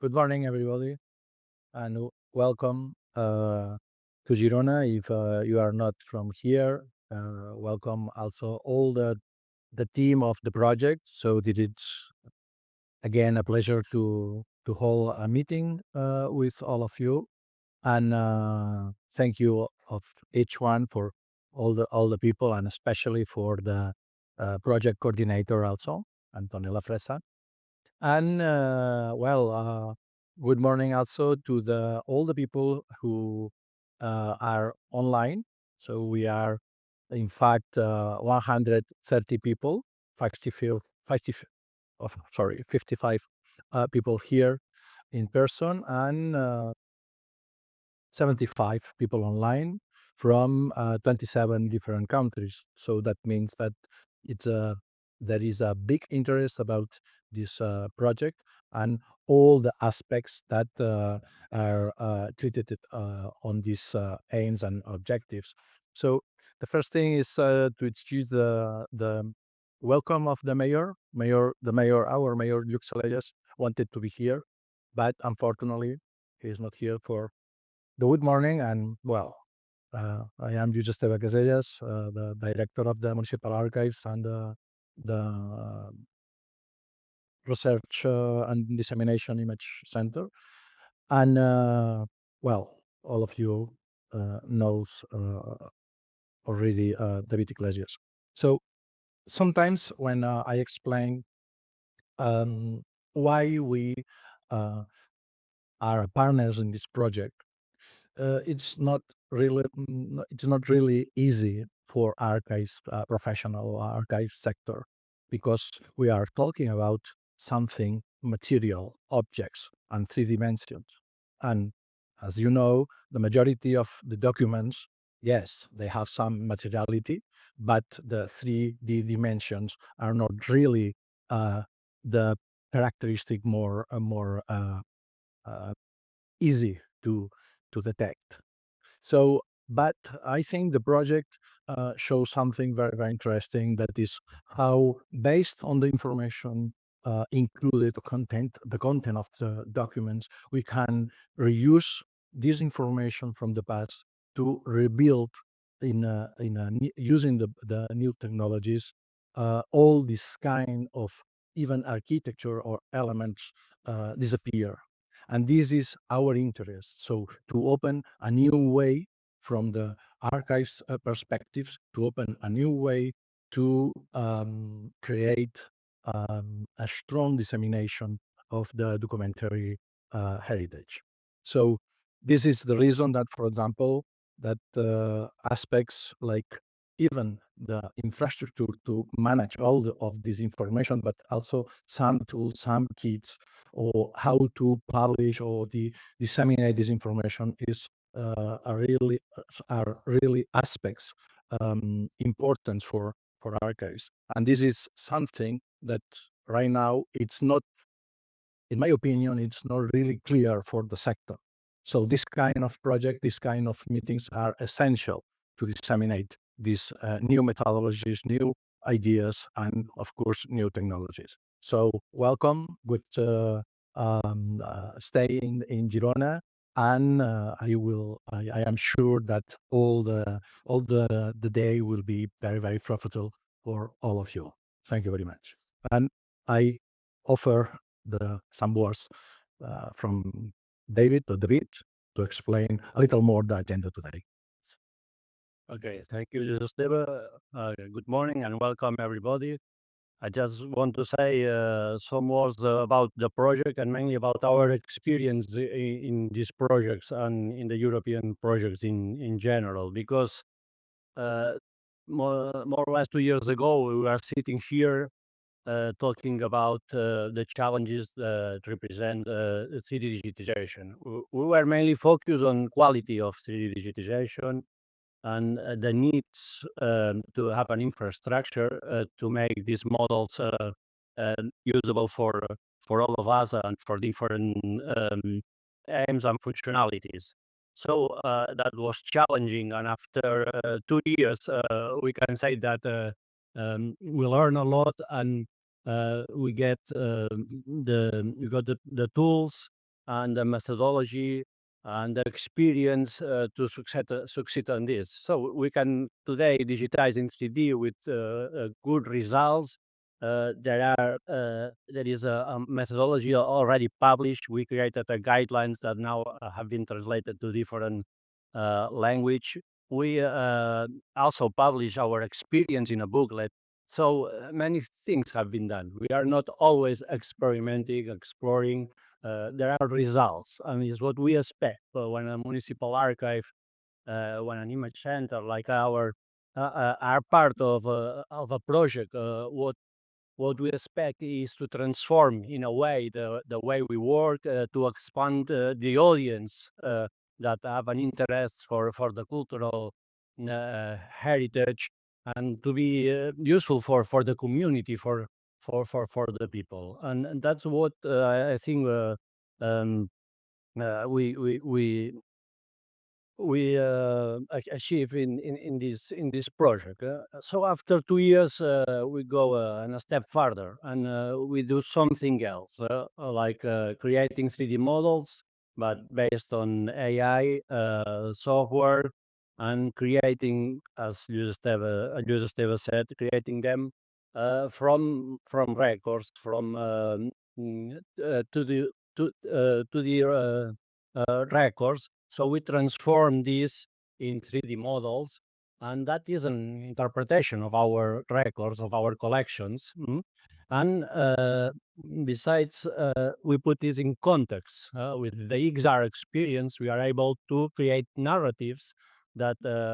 Good morning, everybody, and welcome to Girona. If you are not from here, welcome also all the team of the project. So it's again a pleasure to hold a meeting with all of you, and thank you of each one for all the people, and especially for the project coordinator also, Antonella Fresa. And good morning also to the all the people who are online. So we are, in fact, 130 people, 55, 50, sorry, 55 people here in person, and 75 people online from 27 different countries. So that means that it's a there is a big interest about this project and all the aspects that are treated on these aims and objectives. So the first thing is to excuse the welcome of the mayor. Our mayor Luke Saleyes wanted to be here, but unfortunately he is not here for good morning, and I am Giuseppe Casellas, the director of the Municipal Archives and the Research and Dissemination Image Center. And all of you knows already David Iglesias. So sometimes when I explain um, why we uh, are partners in this project, it's not really easy for archives professional archive sector, because we are talking about something material, objects and three dimensions. And as you know, the majority of the documents, yes, they have some materiality, but the 3D dimensions are not really the characteristic more uh, easy to detect. So, but I think the project shows something very, very interesting. That is how, based on the information included, the content of the documents, we can reuse this information from the past to rebuild using the new technologies all this kind of even architecture or elements disappear. And this is our interest. So to open a new way from the archives perspectives, to open a new way to create a strong dissemination of the documentary heritage. So this is the reason that, for example, that aspects like even the infrastructure to manage of this information, but also some tools, some kits, or how to publish or disseminate this information are really aspects important for archives. And this is something that right now it's not, in my opinion, it's not really clear for the sector. So this kind of project, this kind of meetings are essential to disseminate these new methodologies, new ideas, and of course, new technologies. So welcome, good stay in Girona, and I am sure that all the day will be very, very profitable for all of you. Thank you very much. And I offer some words from David to explain a little more the agenda today. Okay, thank you, Giuseppe. Good morning and welcome, everybody. I just want to say some words about the project and mainly about our experience in these projects and in the European projects in general, because uh, more or less 2 years ago, we were sitting here talking about the challenges that represent 3D digitization. We were mainly focused on quality of 3D digitization and the needs to have an infrastructure to make these models usable for all of us and for different aims and functionalities. So that was challenging, and after 2 years, we can say that we learn a lot, and we got the tools and the methodology and the experience to succeed on this. So we can today digitize in 3D with good results. There is a methodology already published. We created a guidelines that now have been translated to different language. We also publish our experience in a booklet. So many things have been done. We are not always experimenting, exploring. There are results, and it's what we expect when a municipal archive, when an image center like our are part of a project. What we expect is to transform in a way the way we work, to expand the audience that have an interest for the cultural heritage, and to be useful for the community, for the people. And that's what I think um, we achieve in this project. So after 2 years, we go and a step further, and we do something else, like creating 3D models, but based on AI software, and creating, as Giuseppe said, creating them from records, from to the records. So we transform this in 3D models, and that is an interpretation of our records, of our collections. And besides, we put this in context. With the XR experience, we are able to create narratives that this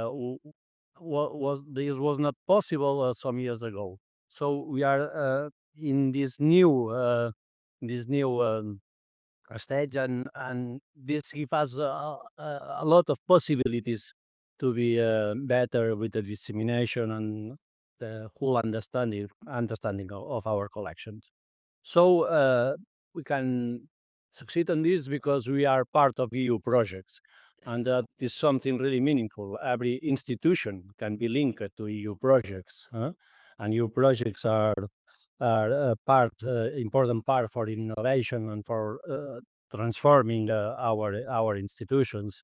was not possible some years ago. So we are in this new stage, and this gives us a lot of possibilities to be better with the dissemination and the whole understanding of our collections. So we can succeed on this because we are part of EU projects, and that is something really meaningful. Every institution can be linked to EU projects, and EU projects are a important part for innovation and for transforming our institutions.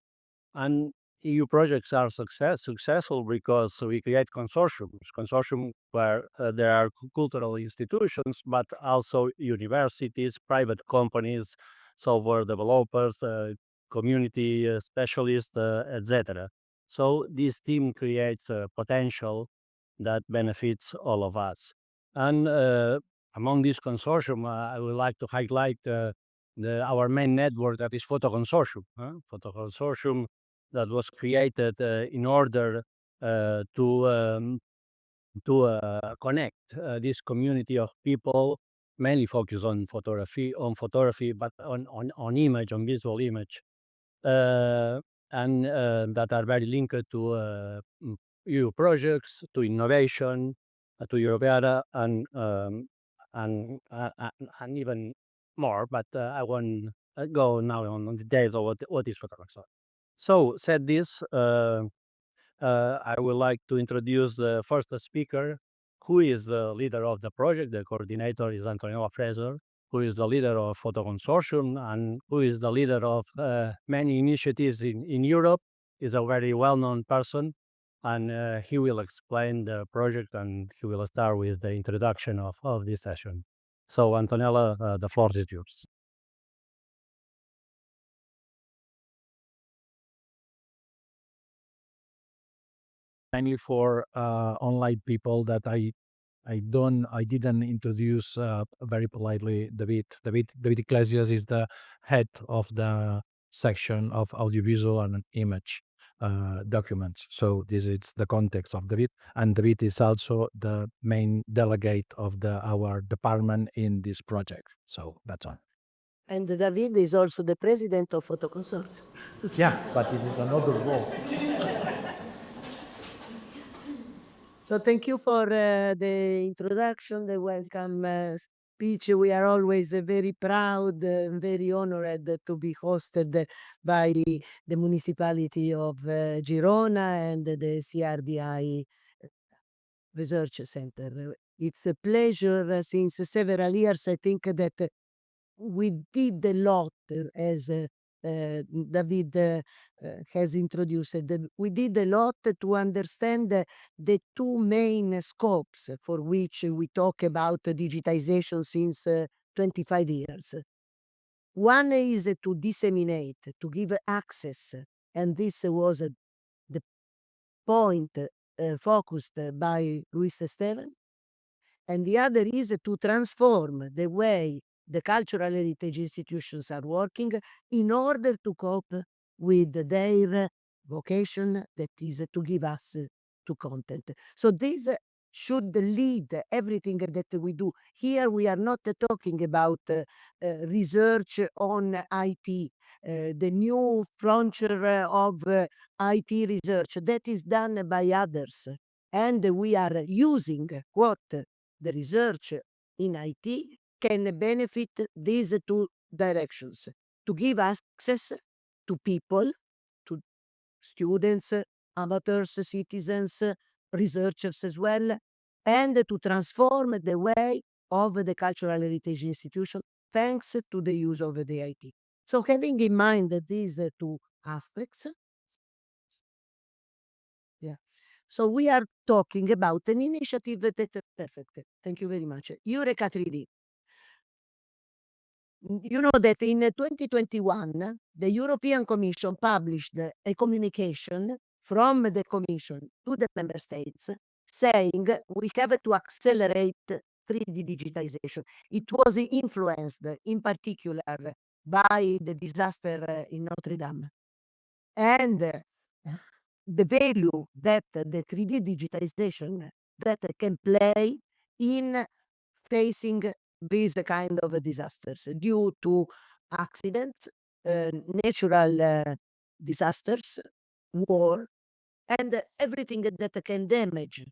And EU projects are successful because we create consortium where there are cultural institutions, but also universities, private companies, software developers, community specialists, etc. So this team creates a potential that benefits all of us. And among this consortium, I would like to highlight our main network, that is Photo Consortium. Photo Consortium that was created in order to connect this community of people, mainly focused on photography, but on image, on visual image, uh, and that are very linked to EU projects, to innovation, to EUreka, and even more. But I won't go now on details of what is photography. So, said this, I would like to introduce the first speaker, who is the leader of the project. The coordinator is Antonella Fraser, who is the leader of Photo Consortium and who is the leader of many initiatives in Europe. Is a very well-known person, and he will explain the project, and he will start with the introduction of this session. So, Antonella, the floor is yours. Mainly for online people that I didn't introduce very politely. David Iglesias is the head of the section of audiovisual and image documents. So this is the context of David, and David is also the main delegate of our department in this project. So that's all. And David is also the president of Photo Consortium. Yeah, but it is another role. So thank you for the introduction, the welcome speech. We are always very proud and very honored to be hosted by the municipality of Girona and the CRDI Research Center. It's a pleasure since several years. I think that we did a lot, as David has introduced. We did a lot to understand the two main scopes for which we talk about digitization since 25 years. One is to disseminate, to give access, and this was the point focused by Luis Esteban. And the other is to transform the way the cultural heritage institutions are working in order to cope with their vocation, that is to give us to content. So this should lead everything that we do. Here we are not talking about research on IT, the new frontier of IT research that is done by others. And we are using what the research in IT can benefit these two directions: to give access to people, to students, amateurs, citizens, researchers as well, and to transform the way of the cultural heritage institution thanks to the use of the IT. So having in mind these two aspects, yeah. So we are talking about an initiative that perfect. Thank you very much. EUreka3D. You know that in 2021, the European Commission published a communication from the Commission to the member states saying we have to accelerate 3D digitization. It was influenced in particular by the disaster in Notre Dame. And the value that the 3D digitization that can play in facing these kind of disasters due to accidents, natural disasters, war, and everything that can damage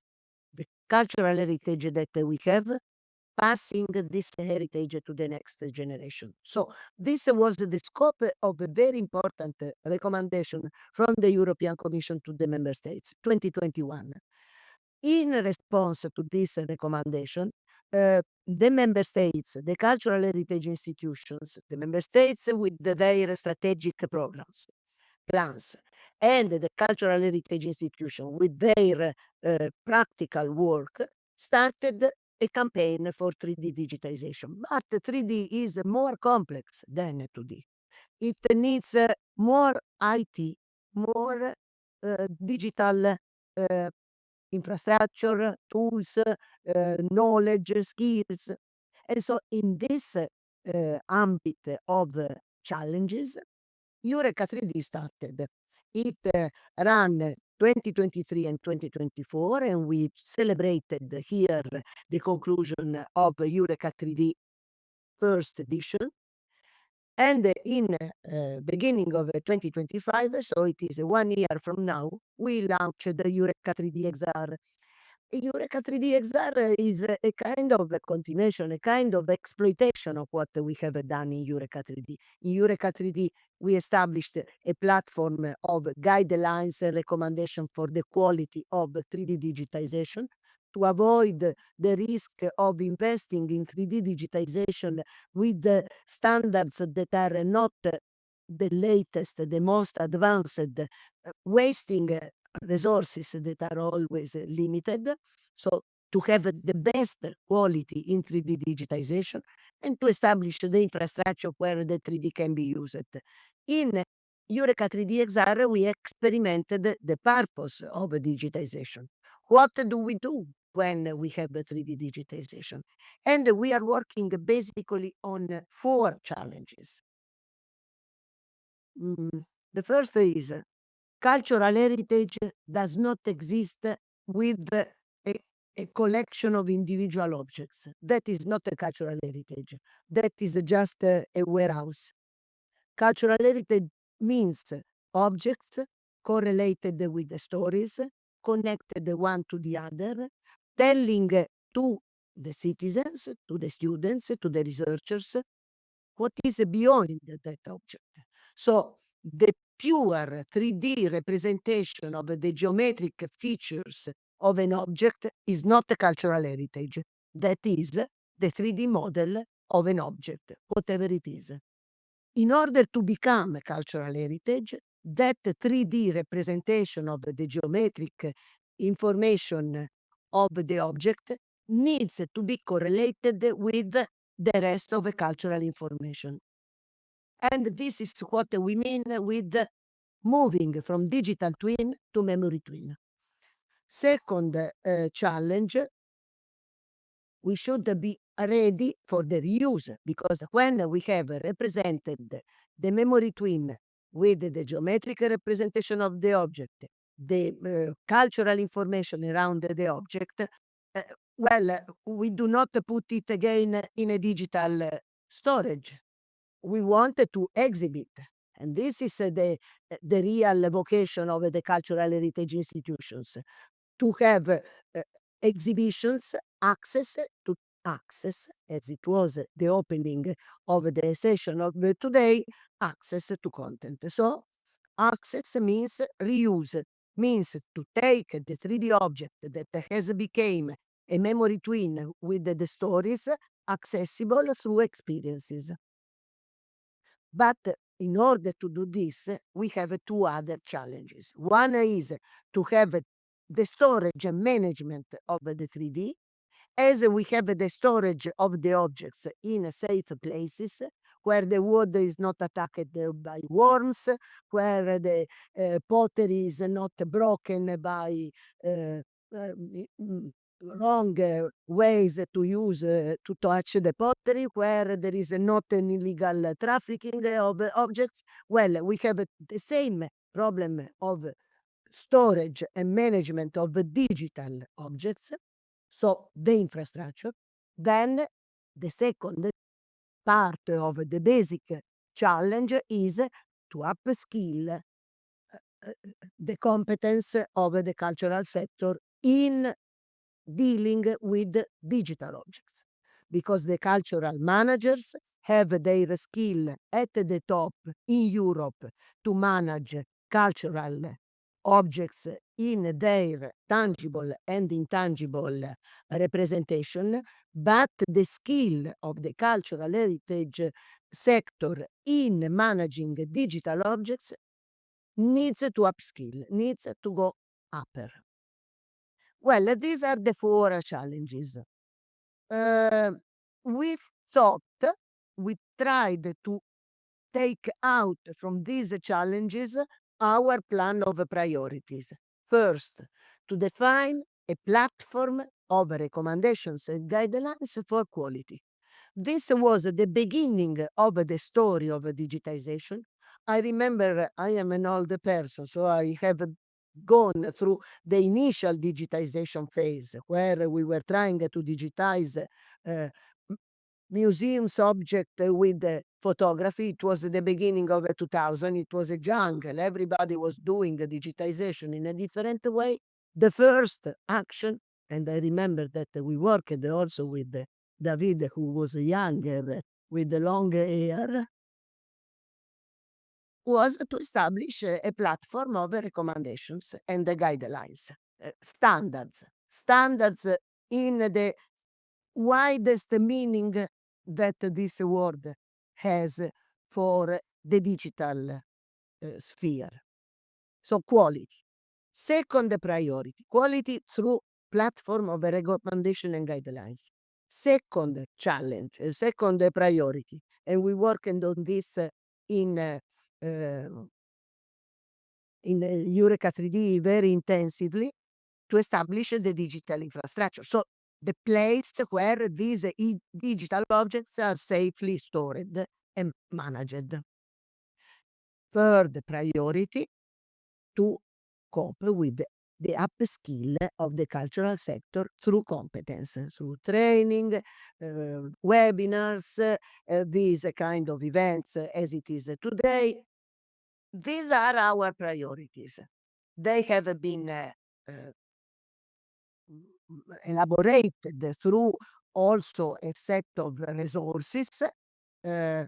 the cultural heritage that we have, passing this heritage to the next generation. So this was the scope of a very important recommendation from the European Commission to the member states, 2021. In response to this recommendation, the member states, the cultural heritage institutions, the member states with their strategic programs, plans, and the cultural heritage institution with their practical work started a campaign for 3D digitization. But 3D is more complex than 2D. It needs more IT, more digital infrastructure, tools, knowledge, skills. And so in this ambit of challenges, EUreka3D started. It ran 2023 and 2024, and we celebrated here the conclusion of EUreka3D first edition. And in beginning of 2025, so it is 1 year from now, we launched the EUreka3D-XR. EUreka3D-XR is a kind of a continuation, a kind of exploitation of what we have done in EUreka3D. In EUreka3D, we established a platform of guidelines and recommendation for the quality of 3D digitization to avoid the risk of investing in 3D digitization with the standards that are not the latest, the most advanced, wasting resources that are always limited. So to have the best quality in 3D digitization and to establish the infrastructure where the 3D can be used. In EUreka3D-XR, we experimented the purpose of digitization. What do we do when we have the 3D digitization? And we are working basically on four challenges. The first is cultural heritage does not exist with a collection of individual objects. That is not a cultural heritage. That is just a warehouse. Cultural heritage means objects correlated with the stories, connected one to the other, telling to the citizens, to the students, to the researchers, what is beyond that object. So the pure 3D representation of the geometric features of an object is not a cultural heritage. That is the 3D model of an object, whatever it is. In order to become a cultural heritage, that 3D representation of the geometric information of the object needs to be correlated with the rest of the cultural information. And this is what we mean with moving from digital twin to memory twin. Second challenge, we should be ready for the reuse, because when we have represented the memory twin with the geometric representation of the object, the cultural information around the object, well, we do not put it again in a digital storage. We want to exhibit. And this is the real vocation of the cultural heritage institutions, to have exhibitions, access to access, as it was the opening of the session of today, access to content. So access means reuse, means to take the 3D object that has become a memory twin with the stories accessible through experiences. But in order to do this, we have two other challenges. One is to have the storage and management of the 3D, as we have the storage of the objects in safe places, where the wood is not attacked by worms, where the pottery is not broken by wrong ways to use to touch the pottery, where there is not an illegal trafficking of objects. Well, we have the same problem of storage and management of digital objects, so the infrastructure. Then the second part of the basic challenge is to upskill the competence of the cultural sector in dealing with digital objects, because the cultural managers have their skill at the top in Europe to manage cultural objects in their tangible and intangible representation, but the skill of the cultural heritage sector in managing digital objects needs to upskill, needs to go upper. Well, these are the four challenges. We thought, we tried to take out from these challenges our plan of priorities. First, to define a platform of recommendations and guidelines for quality. This was the beginning of the story of digitization. I remember, I am an older person, so I have gone through the initial digitization phase, where we were trying to digitize m- museums object with photography. It was the beginning of 2000. It was a jungle. Everybody was doing the digitization in a different way. The first action, and I remember that we worked also with David, who was younger, with the long hair, was to establish a platform of recommendations and the guidelines, standards in the widest meaning that this word has for the digital sphere. So quality. Second priority, quality through platform of recommendation and guidelines. Second challenge, second priority, and we worked on this in EUreka3D very intensively, to establish the digital infrastructure. So the place where these digital objects are safely stored and managed. Third priority, to cope with the upskill of the cultural sector through competence, through training, webinars, these kind of events as it is today. These are our priorities. They have been elaborated through also a set of resources, a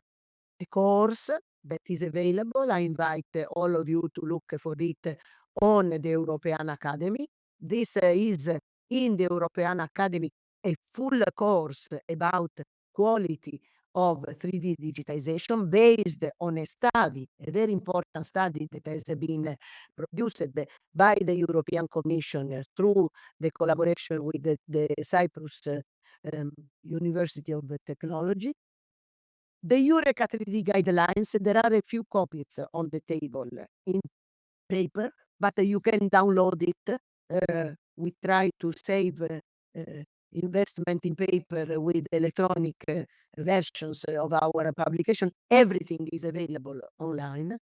course that is available. I invite all of you to look for it on the European Academy. This is in the European Academy a full course about quality of 3D digitization based on a study, a very important study that has been produced by the European Commission through the collaboration with the Cyprus University of Technology. The EUreka3D guidelines, there are a few copies on the table in paper, but you can download it. We try to save investment in paper with electronic versions of our publication. Everything is available online,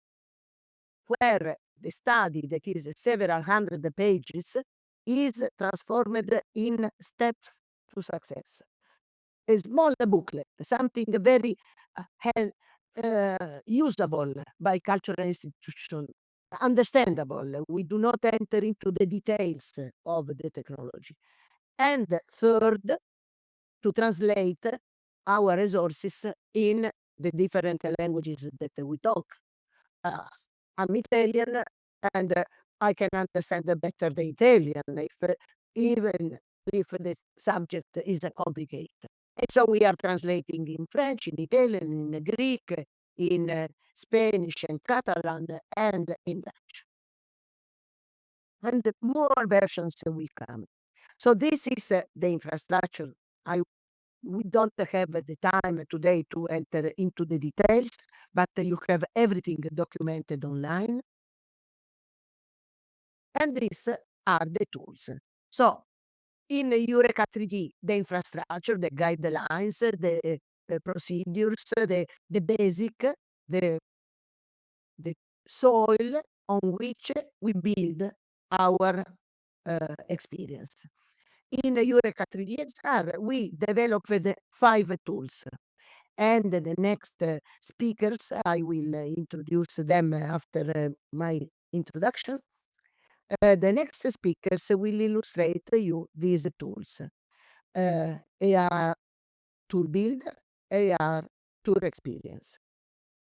where the study that is several hundred pages is transformed in steps to success. A small booklet, something very usable by cultural institution, understandable. We do not enter into the details of the technology. And third, to translate our resources in the different languages that we talk. I'm Italian, and I can understand better the Italian even if the subject is complicated. And so we are translating in French, in Italian, in Greek, in Spanish and Catalan, and in Dutch. And more versions will come. So this is the infrastructure. We don't have the time today to enter into the details, but you have everything documented online. And these are the tools. So in EUreka3D, the infrastructure, the guidelines, the procedures, the basic, the soil on which we build our experience. In EUreka3D-XR, we developed 5 tools. And the next speakers, I will introduce them after my introduction. The next speakers will illustrate you these tools. AR Tool Builder, AR Tour Experience,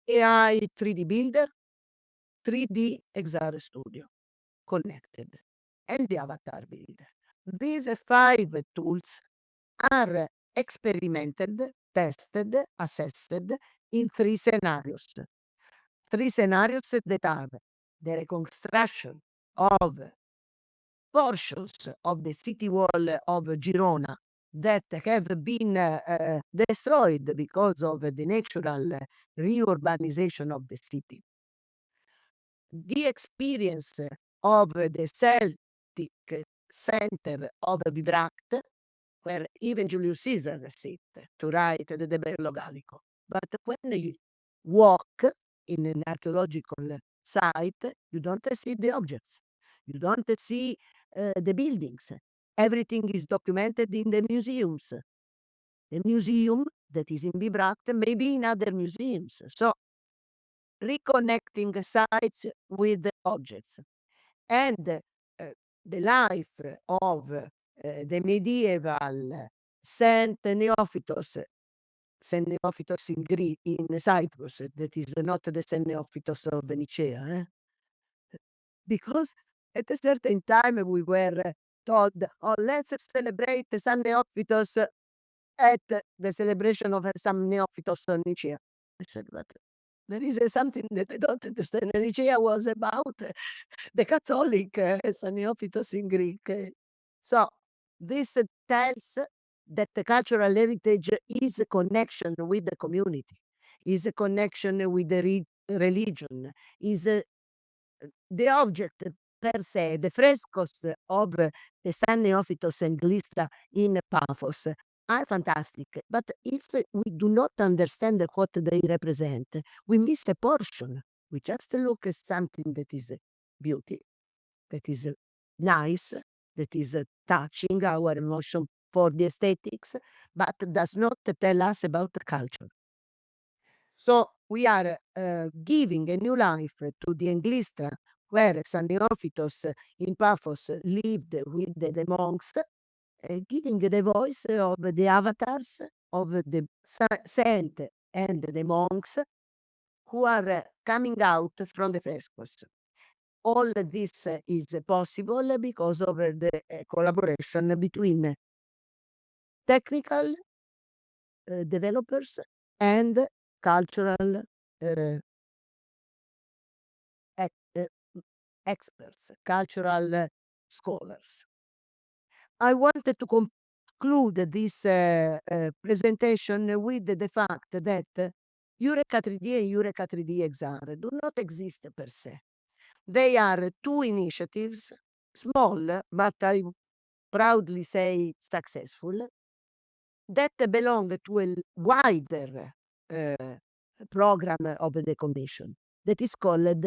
AI 3D Builder, 3D XR Studio, Connected, and the Avatar Builder. These 5 tools are experimented, tested, assessed in 3 scenarios. 3 scenarios that are the reconstruction of portions of the city wall of Girona that have been destroyed because of the natural reurbanization of the city. The experience of the Celtic center of Bibracte, where even Julius Caesar sit to write the De Bello Gallico. But when you walk in an archaeological site, you don't see the objects. You don't see the buildings. Everything is documented in the museums. The museum that is in Bibracte may be in other museums. So reconnecting sites with the objects. And the life of the medieval Saint Neophytos, Saint Neophytos in Cyprus, that is not the Saint Neophytos of Nicea, because at a certain time we were told, oh, let's celebrate Saint Neophytos at the celebration of Saint Neophytos of Nicea. I said, but there is something that I don't understand. Nicea was about the Catholic Saint Neophytos in Greek. So this tells that the cultural heritage is a connection with the community, is a connection with the religion, is the object per se, the frescoes of the San Neophytos and Glistra in Paphos are fantastic. But if we do not understand what they represent, we miss a portion. We just look at something that is beauty, that is nice, that is touching our emotion for the aesthetics, but does not tell us about the culture. So we are giving a new life to the Englistra, where San Neophytos in Paphos lived with the monks, giving the voice of the avatars of the saint and the monks who are coming out from the frescoes. All this is possible because of the collaboration between technical developers and cultural experts, cultural scholars. I wanted to conclude this presentation with the fact that Eureka3D and Eureka3D-XR do not exist per se. They are two initiatives, small, but I proudly say successful, that belong to a wider program of the Commission that is called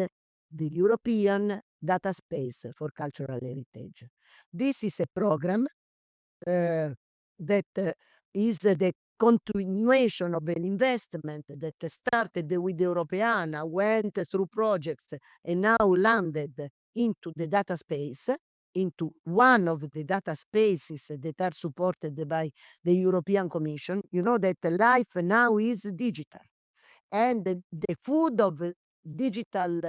the European Data Space for Cultural Heritage. This is a program that is the continuation of an investment that started with Europeana, went through projects, and now landed into the data space, into one of the data spaces that are supported by the European Commission. You know that life now is digital, and the food of digital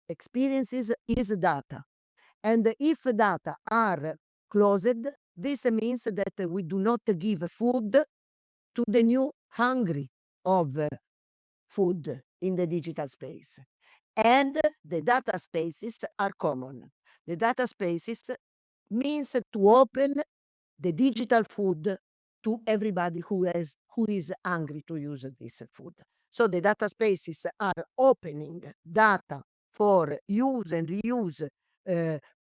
experiences is data. And if data are closed, this means that we do not give food to the new hungry of food in the digital space. And the data spaces are common. The data spaces means to open the digital food to everybody who is hungry to use this food. So the data spaces are opening data for use and reuse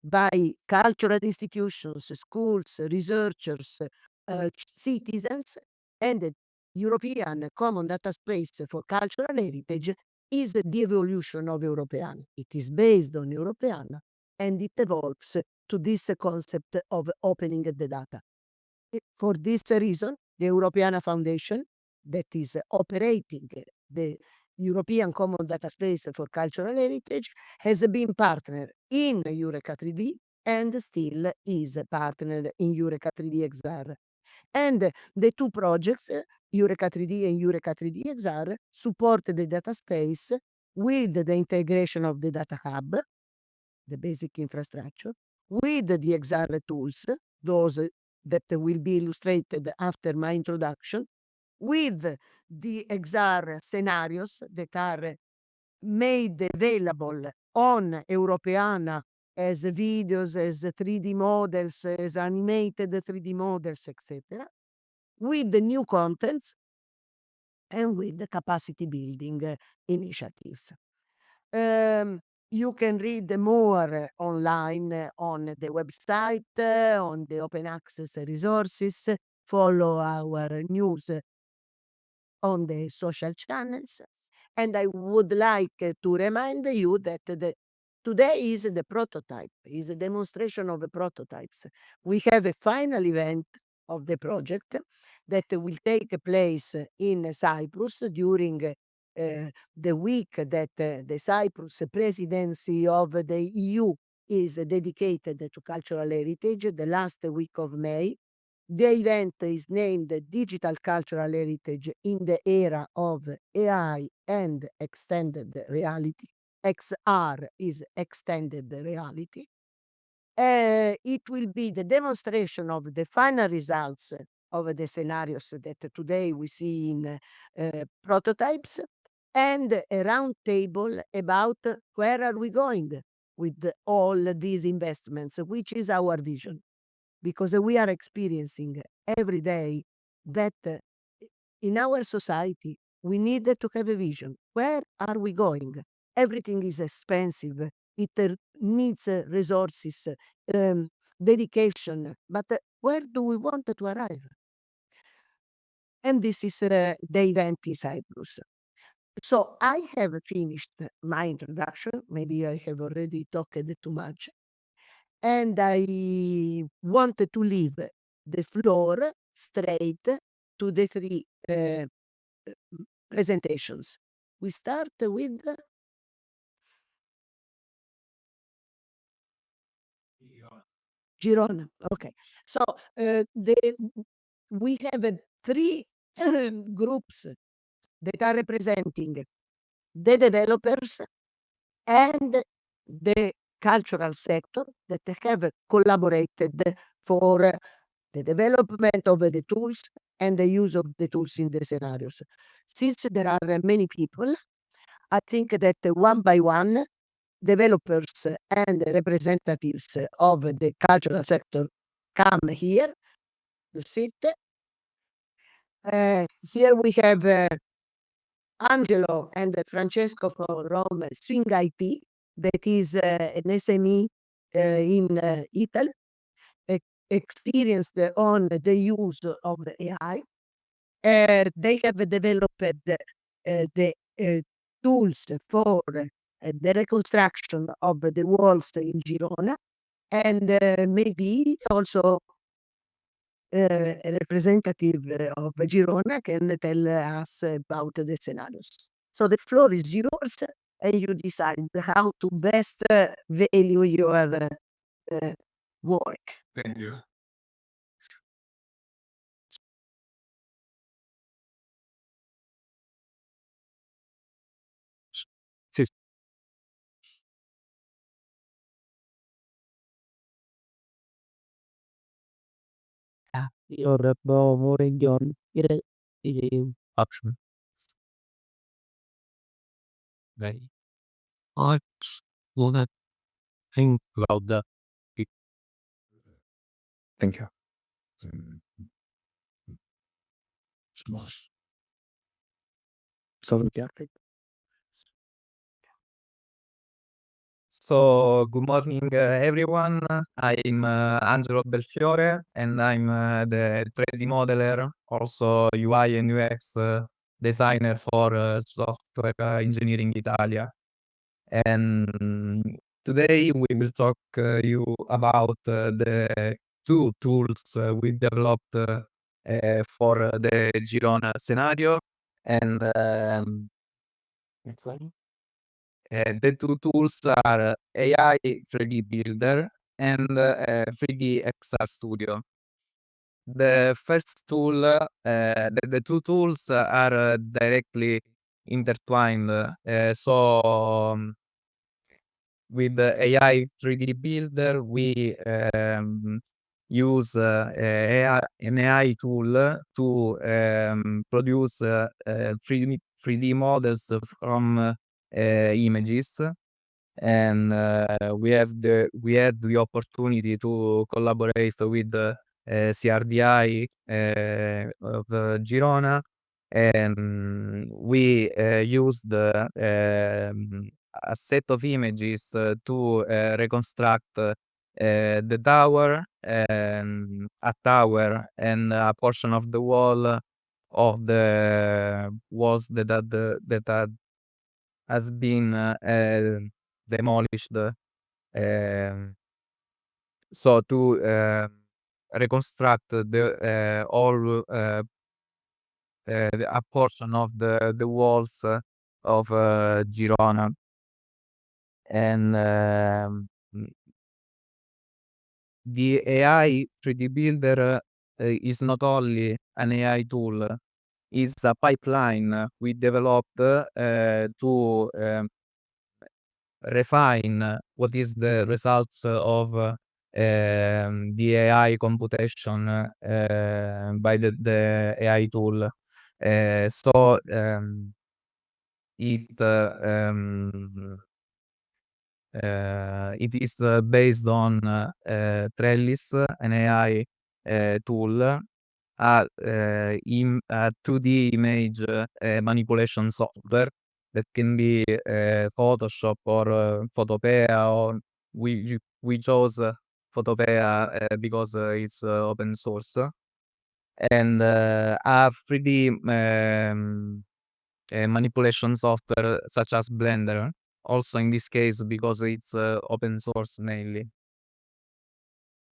by cultural institutions, schools, researchers, citizens, and the European Common Data Space for Cultural Heritage is the evolution of Europeana. It is based on Europeana, and it evolves to this concept of opening the data. For this reason, the Europeana Foundation, that is operating the European Common Data Space for Cultural Heritage, has been partner in Eureka3D and still is a partner in Eureka3D-XR. And the two projects, Eureka3D and Eureka3D-XR, support the data space with the integration of the data hub, the basic infrastructure, with the XR tools, those that will be illustrated after my introduction, with the XR scenarios that are made available on Europeana as videos, as 3D models, as animated 3D models, etc., with the new contents and with the capacity building initiatives. You can read more online on the website, on the open access resources, follow our news on the social channels. And I would like to remind you that today is the prototype, is a demonstration of the prototypes. We have a final event of the project that will take place in Cyprus during the week that the Cyprus presidency of the EU is dedicated to cultural heritage, the last week of May. The event is named Digital Cultural Heritage in the Era of AI and Extended Reality. XR is extended reality. It will be the demonstration of the final results of the scenarios that today we see in prototypes, and a round table about where are we going with all these investments, which is our vision. Because we are experiencing every day that in our society we need to have a vision. Where are we going? Everything is expensive. It needs resources, dedication. But where do we want to arrive? And this is the event in Cyprus. So I have finished my introduction. Maybe I have already talked too much. And I wanted to leave the floor straight to the three presentations. We start with Girona. Okay. So we have three groups that are representing the developers and the cultural sector that have collaborated for the development of the tools and the use of the tools in the scenarios. Since there are many people, I think that one by one, developers and representatives of the cultural sector come here to sit. Here we have Angelo and Francesco from Swing IT, that is an SME in Italy, experienced on the use of the AI. They have developed the tools for the reconstruction of the walls in Girona, and maybe also a representative of Girona can tell us about the scenarios. So the floor is yours, and you decide how to best value your work. Thank you. Sì. Your region option. Right. I wanna think about the. Thank you. So yeah. So, good morning, everyone. I'm Angelo Belfiore, and I'm the 3D modeler, also UI and UX designer for Software Engineering Italia. And today we will talk you about the two tools we developed for the Girona scenario. And next one. The two tools are AI 3D Builder and 3D XR Studio. The first tool, the two tools are directly intertwined. With the AI 3D Builder, we use an AI tool to produce 3D models from images. And we had the opportunity to collaborate with CRDI of Girona, and we used a set of images to reconstruct the tower, a tower and a portion of the wall of the walls that has been demolished. So to reconstruct the all a portion of the walls of Girona. And the AI 3D Builder is not only an AI tool, it's a pipeline we developed to refine what is the results of the AI computation by the AI tool. So it is based on Trellis, an AI tool, a 2D image manipulation software that can be Photoshop or Photopea, or we chose Photopea because it's open source, and a 3D manipulation software such as Blender, also in this case because it's open source mainly.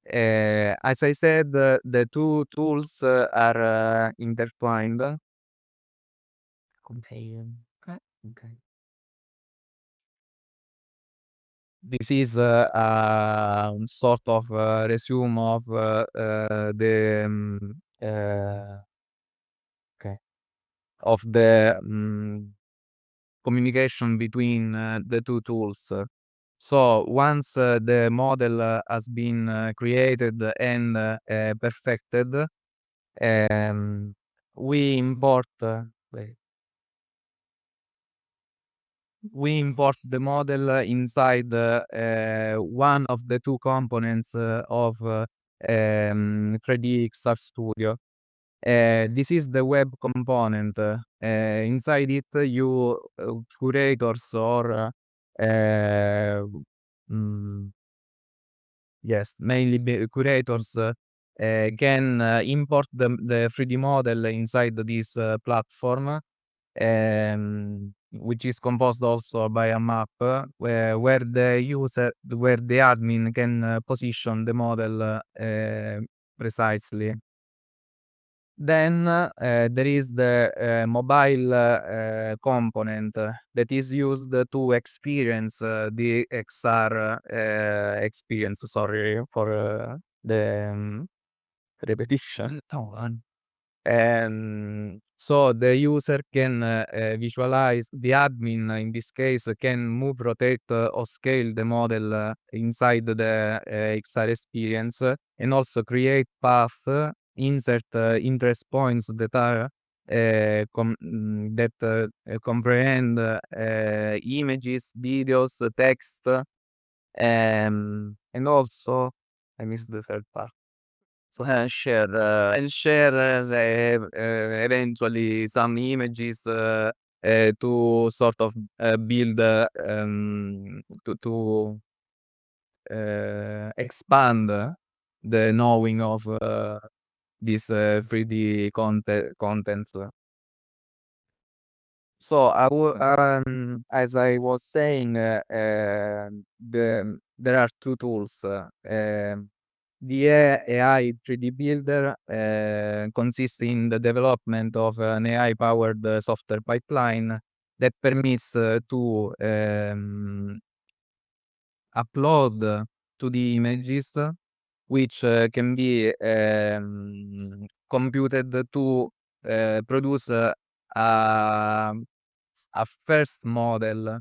As I said, the two tools are intertwined. Okay. This is a sort of resume of the okay, of the communication between the two tools. So once the model has been created and perfected, we import wait, we import the model inside one of the two components of 3D-XR Studio. This is the web component. Inside it, you curators or mm, yes, mainly curators can import the 3D model inside this platform, which is composed also by a map where the admin can position the model precisely. Then there is the mobile component that is used to experience the XR experience. Sorry for the repetition. So the user can visualize, the admin in this case can move, rotate or scale the model inside the XR experience, and also create path, insert interest points that are comprehend images, videos, text, and also I missed the third part. So share eventually some images to sort of build to expand the knowing of this 3D contents. So as I was saying, there are two tools. The AI 3D Builder consists in the development of an AI-powered software pipeline that permits to upload to the images, which can be computed to produce a first model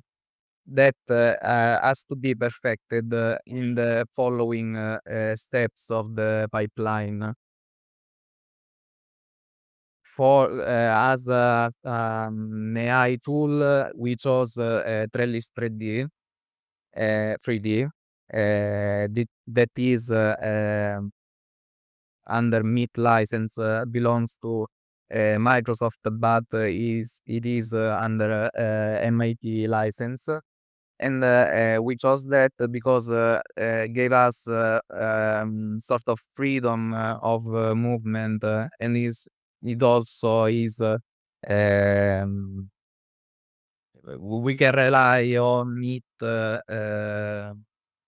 that has to be perfected in the following steps of the pipeline. For as an AI tool, we chose Trellis 3D, 3D that is under MIT license, belongs to Microsoft, but it is under MIT license. And we chose that because gave us sort of freedom of movement, and it also is we can rely on it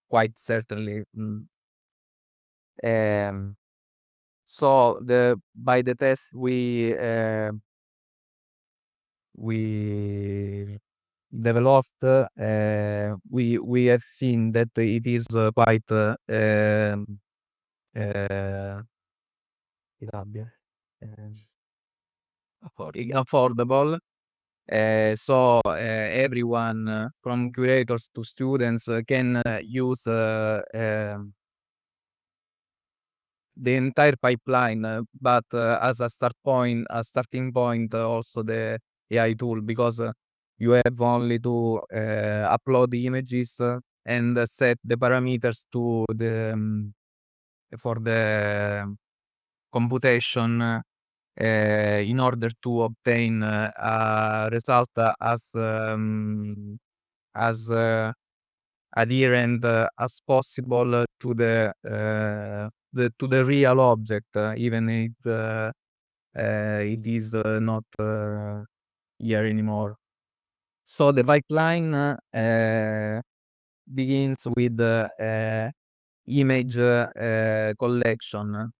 quite certainly. So by the test we developed, we have seen that it is quite affordable. So everyone from curators to students can use the entire pipeline, but as a starting point, also the AI tool, because you have only to upload the images and set the parameters to the for the computation in order to obtain a result as adherent as possible to the real object, even if it is not here anymore. So the pipeline begins with image collection.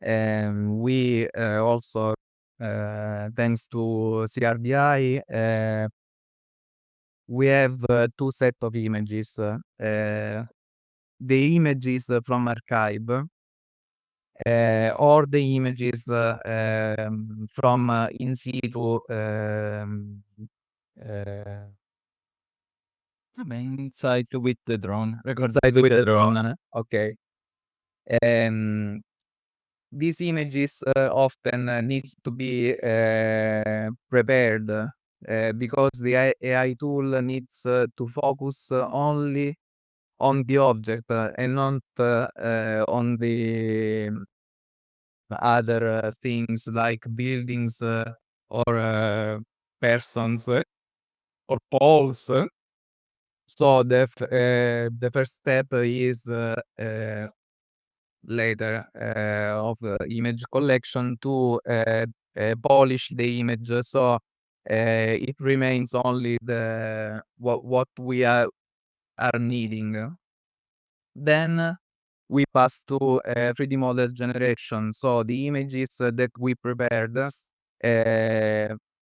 We also, thanks to CRDI, we have two set of images. The images from archive, or the images from in situ inside with the drone. Record side with the drone. Okay. these images often needs to be prepared because the AI tool needs to focus only on the object and not on the other things like buildings or persons or poles. So the first step is later of image collection to polish the image so it remains only the what we are needing. Then we pass to 3D model generation. So the images that we prepared,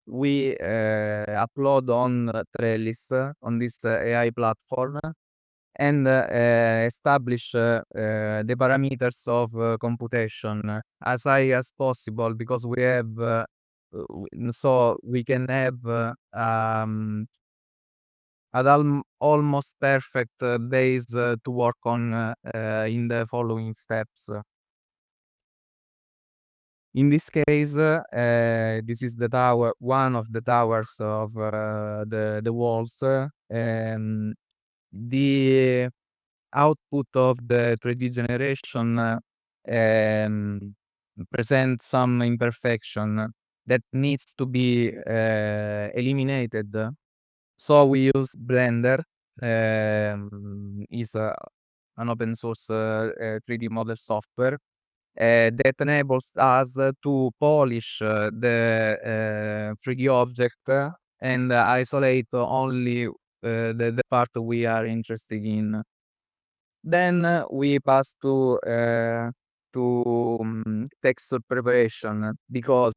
we upload on Trellis on this AI platform and establish the parameters of computation as high as possible because we have so we can have almost perfect base to work on in the following steps. In this case, this is the tower, one of the towers of the walls. The output of the 3D generation presents some imperfection that needs to be eliminated. So we use Blender, is an open source 3D model software that enables us to polish the 3D object and isolate only the part we are interested in. Then we pass to texture preparation because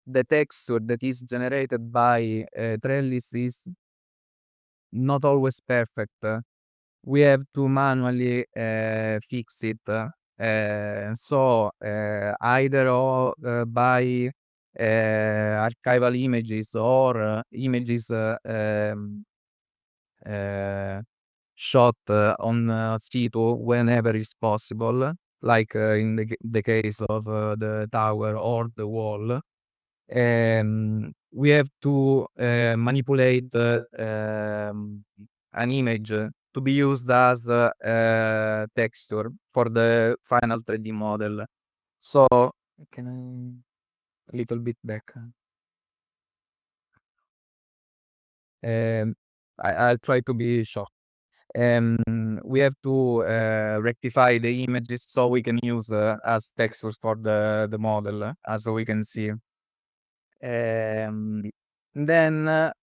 the texture that is generated by Trellis is not always perfect. We have to manually fix it. So either by archival images or images shot on situ whenever is possible, like in the case of the tower or the wall. We have to manipulate an image to be used as texture for the final 3D model. So can I a little bit back? I'll try to be short. We have to rectify the images so we can use as textures for the model, as we can see. Then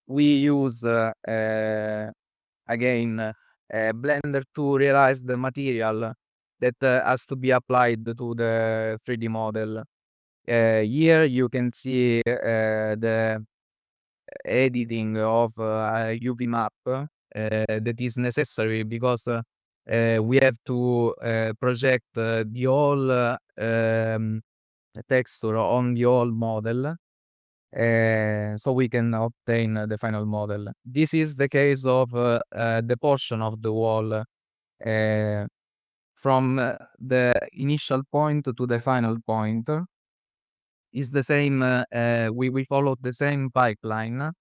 we use again Blender to realize the material that has to be applied to the 3D model. Here you can see the editing of a UV map that is necessary because we have to project the whole texture on the whole model so we can obtain the final model. This is the case of the portion of the wall from the initial point to the final point. Is the same, we follow the same pipeline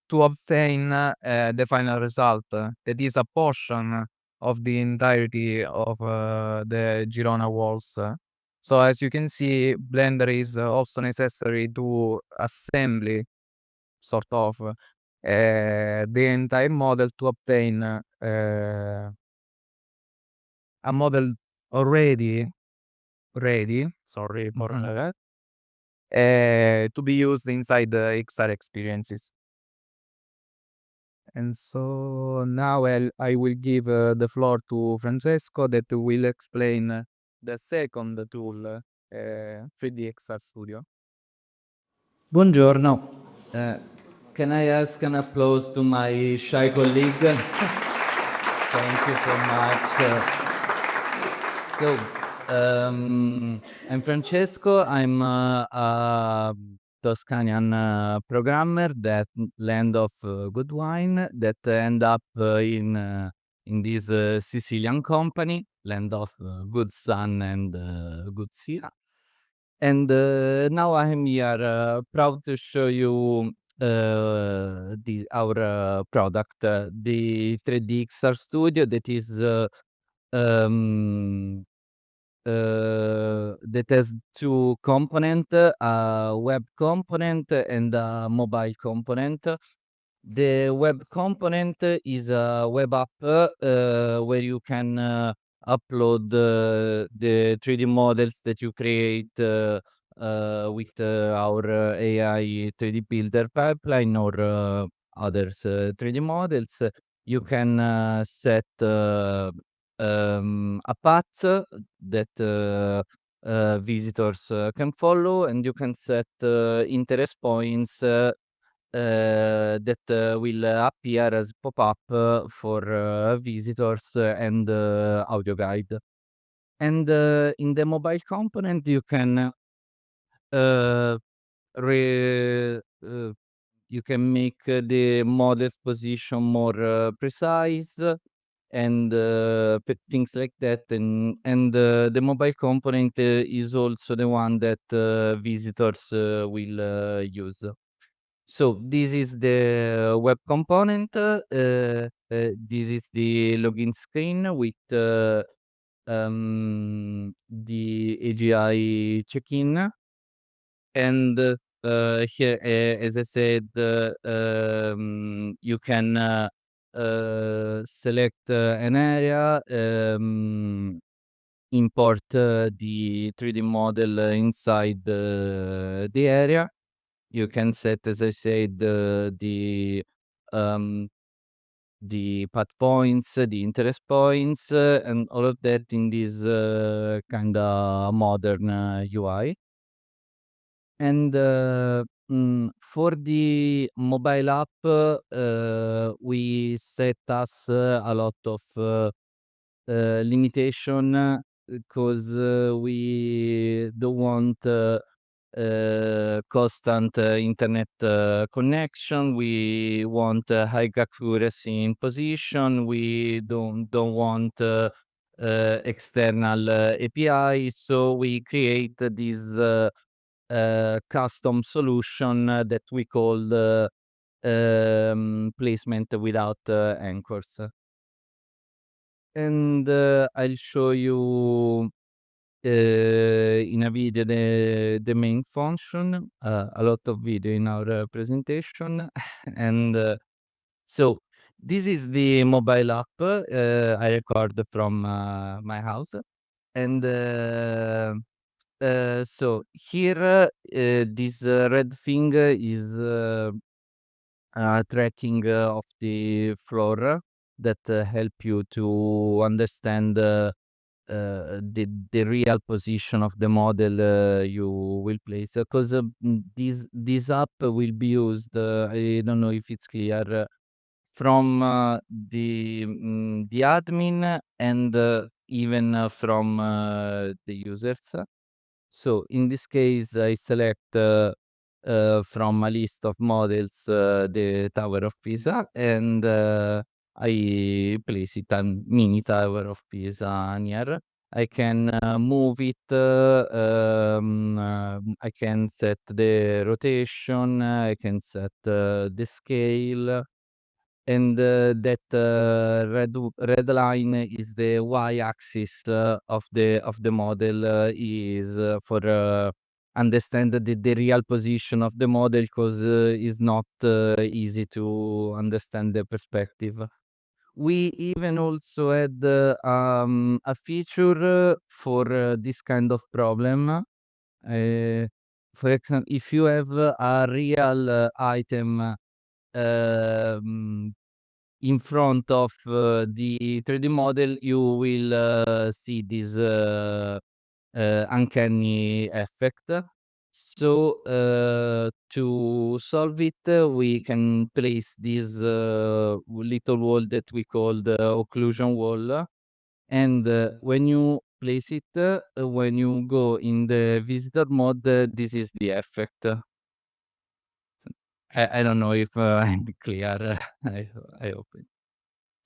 to obtain the final result. That is a portion of the entirety of the Girona walls. So as you can see, Blender is also necessary to assembly, sort of, the entire model to obtain a model already ready. Sorry for that. To be used inside the XR experiences. And so now I will give the floor to Francesco that will explain the second tool, 3D-XR Studio. Buongiorno. Can I ask an applause to my shy colleague? Thank you so much. I'm Francesco. I'm a Toscanian programmer that land of good wine that end up in this Sicilian company land of good sun and good sea. And now I'm here proud to show you our product, the 3D-XR Studio, that is that has two component, a web component and a mobile component. The web component is a web app where you can upload the 3D models that you create with our AI 3D builder pipeline or others 3D models. You can set a path that visitors can follow, and you can set interest points that will appear as pop-up for visitors and audio guide. And in the mobile component, you can uh, re you can make the model's position more precise and things like that. And the mobile component is also the one that visitors will use. So this is the web component. This is the login screen with the AGI check-in. And here, as I said, you can select an area, import the 3D model inside the area. You can set, as I said, um, the path points, the interest points, and all of that in this kinda modern UI. And for the mobile app, we set us a lot of limitation because we don't want constant internet connection. We want high accuracy in position. We don't want external API. So we create this custom solution that we call placement without anchors. And I'll show you in a video the main function, a lot of video in our presentation. And so this is the mobile app I record from my house. And so here this red thing is tracking of the floor that help you to understand the real position of the model you will place. Because this app will be used, I don't know if it's clear, from the admin and even from the users. So in this case, I select from a list of models the Tower of Pisa, and I place it on mini Tower of Pisa near. I can move it. I can set the rotation. I can set the scale. And that red line is the y-axis of the model, is for understand the real position of the model, because it's not easy to understand the perspective. We even also had a feature for this kind of problem. For example, if you have a real item um, in front of the 3D model, you will see this uncanny effect. So to solve it, we can place this little wall that we call the occlusion wall. And when you place it, when you go in the visitor mode, this is the effect. I don't know if I'm clear. I hope it.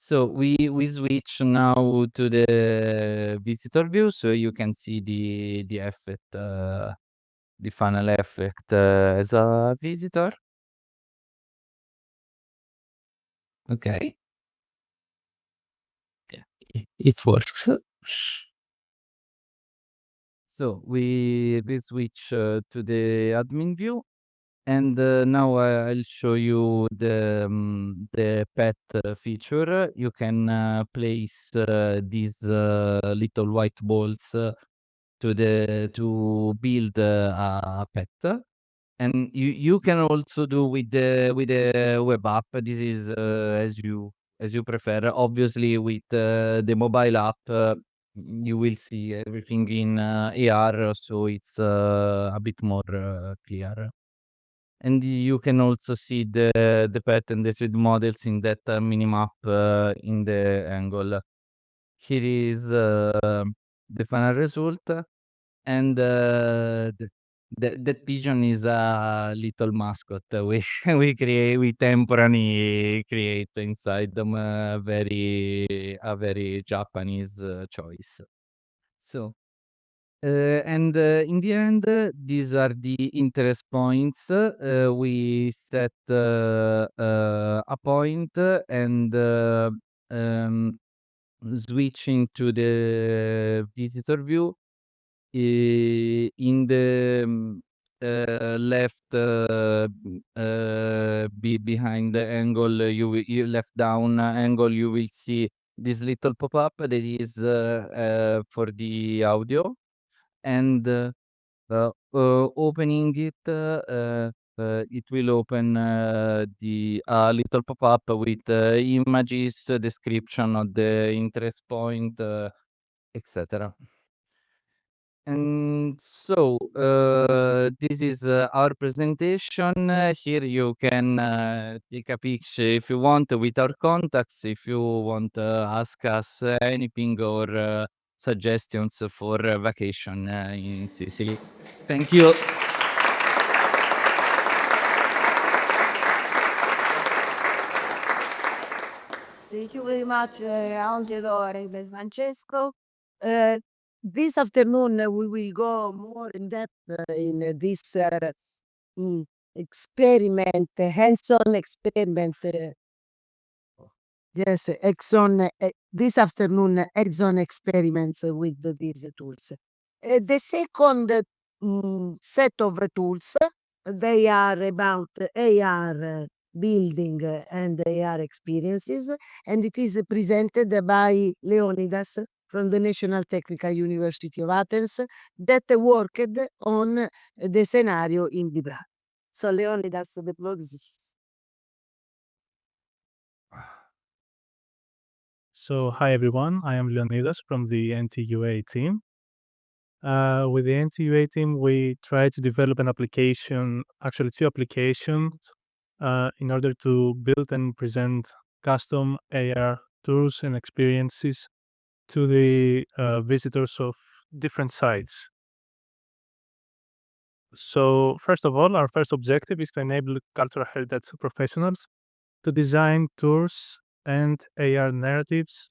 So we switch now to the visitor view, so you can see the effect, the funnel effect as a visitor. Okay. Yeah, it works. So we switch to the admin view, and now I'll show you the pet feature. You can place these little white balls to build a pet. And you can also do with the web app. This is as you prefer. Obviously, with the mobile app, you will see everything in AR, so it's a bit more clear. And you can also see the pet and the 3D models in that minimap in the angle. Here is the final result. And that pigeon is a little mascot. We temporarily create inside them a very Japanese choice. So and in the end, these are the interest points. We set a point and switching to the visitor view. In the left behind the angle, you left down angle, you will see this little pop-up that is for the audio, and opening it, it will open the little pop-up with images, description of the interest point, etc. And so, this is our presentation. Here you can take a picture if you want with our contacts, if you want ask us anything or suggestions for vacation in Sicily. Thank you. Thank you very much, Angelo and Francesco. This afternoon, we will go more in depth in this mm, experiment, hands-on experiment. Yes, this afternoon, hands-on experiments with these tools. The second set of tools, they are about AR building and AR experiences, and it is presented by Leonidas from the National Technical University of Athens that worked on the scenario in Bibracte. So Leonidas, the floor is yours. So, hi everyone, I am Leonidas from the NTUA team. With the NTUA team, we try to develop an application, actually two applications, in order to build and present custom AR tools and experiences to the visitors of different sites. So, first of all, our first objective is to enable cultural heritage professionals to design tours and AR narratives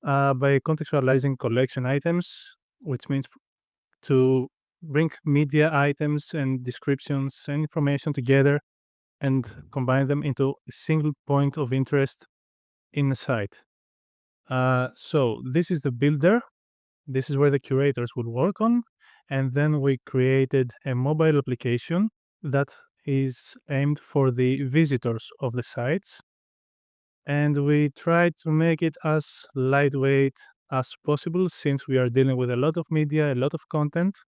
by contextualizing collection items, which means to bring media items and descriptions and information together and combine them into a single point of interest in the site. So this is the builder. This is where the curators will work on. And then we created a mobile application that is aimed for the visitors of the sites. And we tried to make it as lightweight as possible since we are dealing with a lot of media, a lot of content.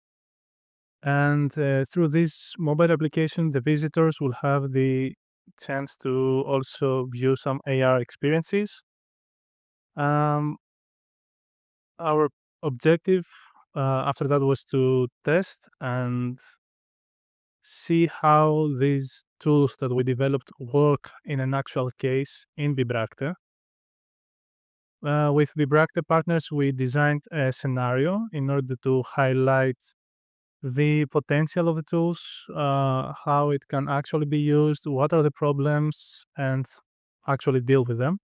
And through this mobile application, the visitors will have the chance to also view some AR experiences. Our objective after that was to test and see how these tools that we developed work in an actual case in Bibracte. With Bibracte partners, we designed a scenario in order to highlight the potential of the tools, how it can actually be used, what are the problems, and actually deal with them.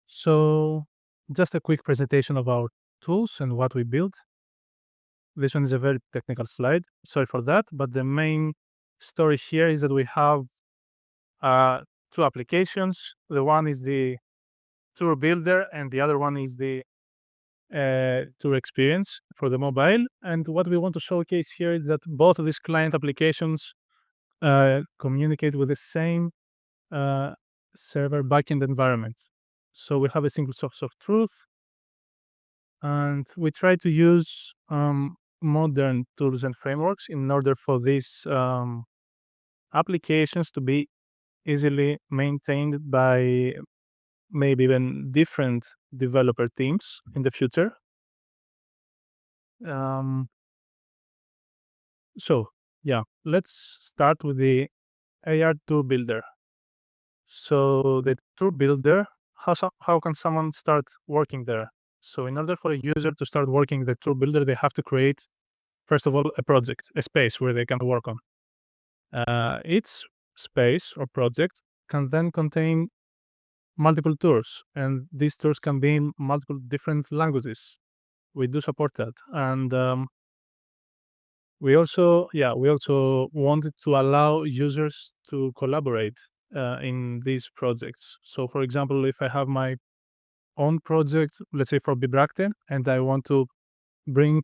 So just a quick presentation of our tools and what we built. This one is a very technical slide. Sorry for that, but the main story here is that we have two applications. The one is the tour builder and the other one is the tour experience for the mobile. And what we want to showcase here is that both of these client applications communicate with the same server backend environment. So we have a single source of truth, and we try to use modern tools and frameworks in order for these applications to be easily maintained by maybe even different developer teams in the future. So yeah, let's start with the AR tour builder. So the tour builder, how can someone start working there? So in order for a user to start working the tour builder, they have to create, first of all, a project, a space where they can work on. Each space or project can then contain multiple tours, and these tours can be in multiple different languages. We do support that, and we also wanted to allow users to collaborate in these projects. So, for example, if I have my own project, let's say for Bibracte, and I want to bring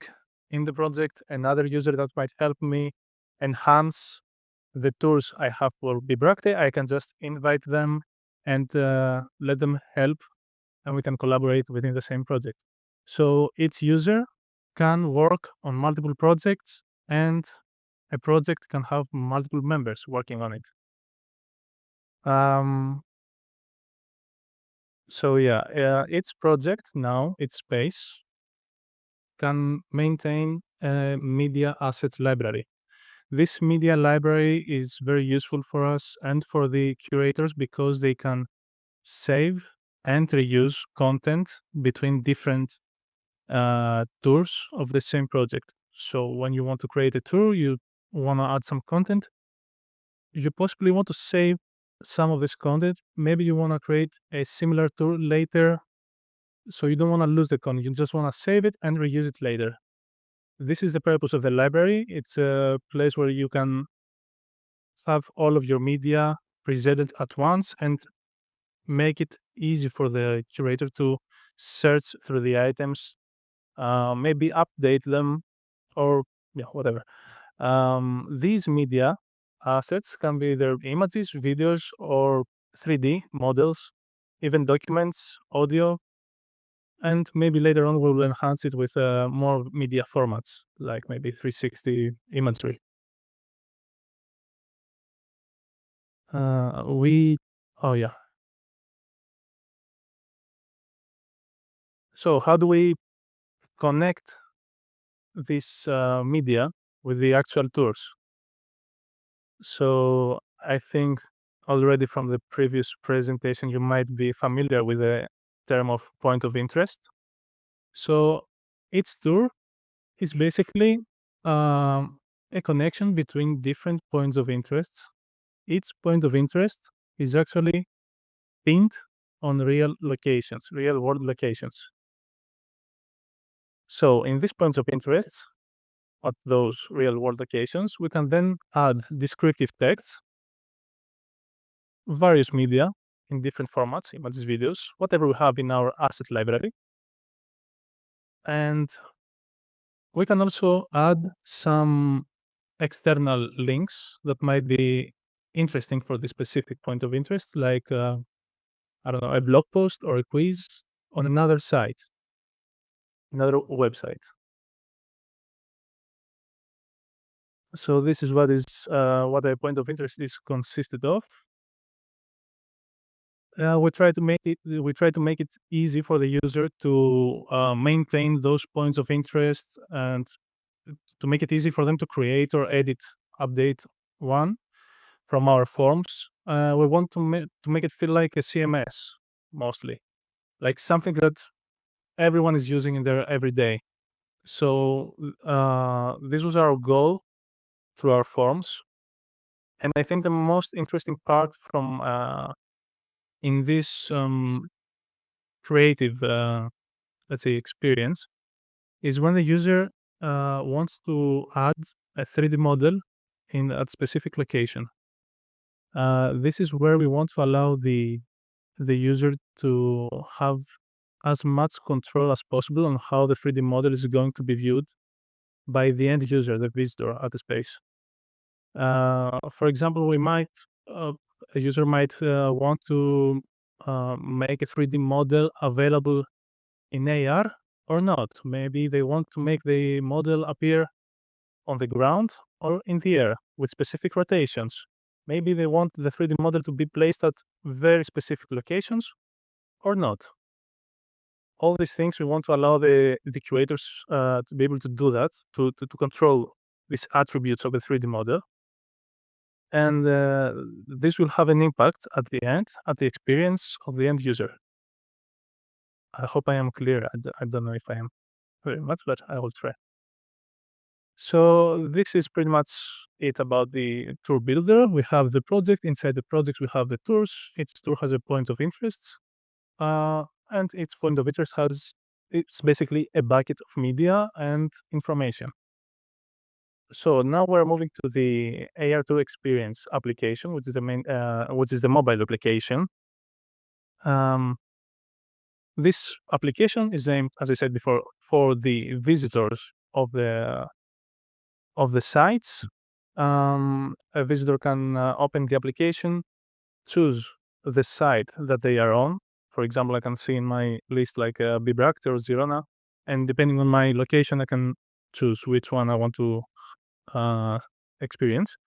in the project another user that might help me enhance the tools I have for Bibracte, I can just invite them and let them help, and we can collaborate within the same project. So each user can work on multiple projects, and a project can have multiple members working on it. So yeah, each project now, its space, can maintain a media asset library. This media library is very useful for us and for the curators because they can save and reuse content between different tours of the same project. So when you want to create a tour, you want to add some content, you possibly want to save some of this content. Maybe you want to create a similar tour later, so you don't want to lose the content. You just want to save it and reuse it later. This is the purpose of the library. It's a place where you can have all of your media presented at once and make it easy for the curator to search through the items, maybe update them, or whatever. These media assets can be either images, videos, or 3D models, even documents, audio, and maybe later on we'll enhance it with more media formats, like maybe 360 imagery. So how do we connect this media with the actual tours? So I think already from the previous presentation, you might be familiar with the term of point of interest. So each tour is basically a connection between different points of interest. Each point of interest is actually pinned on real locations, real world locations. So in these points of interest, at those real world locations, we can then add descriptive texts, various media in different formats, images, videos, whatever we have in our asset library. And we can also add some external links that might be interesting for the specific point of interest, like, I don't know, a blog post or a quiz on another site, another website. So this is what a point of interest is consisted of. We try to make it easy for the user to maintain those points of interest and to make it easy for them to create or edit, update one from our forms. We want to make it feel like a CMS, mostly, like something that everyone is using in their everyday. So this was our goal through our forms, and I think the most interesting part from in this creative, let's say, experience is when the user wants to add a 3D model in a specific location. This is where we want to allow the user to have as much control as possible on how the 3D model is going to be viewed by the end user, the visitor at the space. For example, a user might want to make a 3D model available in AR or not. Maybe they want to make the model appear on the ground or in the air with specific rotations. Maybe they want the 3D model to be placed at very specific locations or not. All these things we want to allow the curators to be able to do that, to control these attributes of the 3D model. And this will have an impact at the end, at the experience of the end user. I hope I am clear. I don't know if I am very much, but I will try. So this is pretty much it about the tour builder. We have the project. Inside the project, we have the tours. Each tour has a point of interest. And each point of interest it's basically a bucket of media and information. So now we're moving to the AR2 experience application, which is the mobile application. This application is aimed, as I said before, for the visitors of the sites. A visitor can open the application, choose the site that they are on. For example, I can see in my list like Bibracte or Girona, and depending on my location, I can choose which one I want to experience.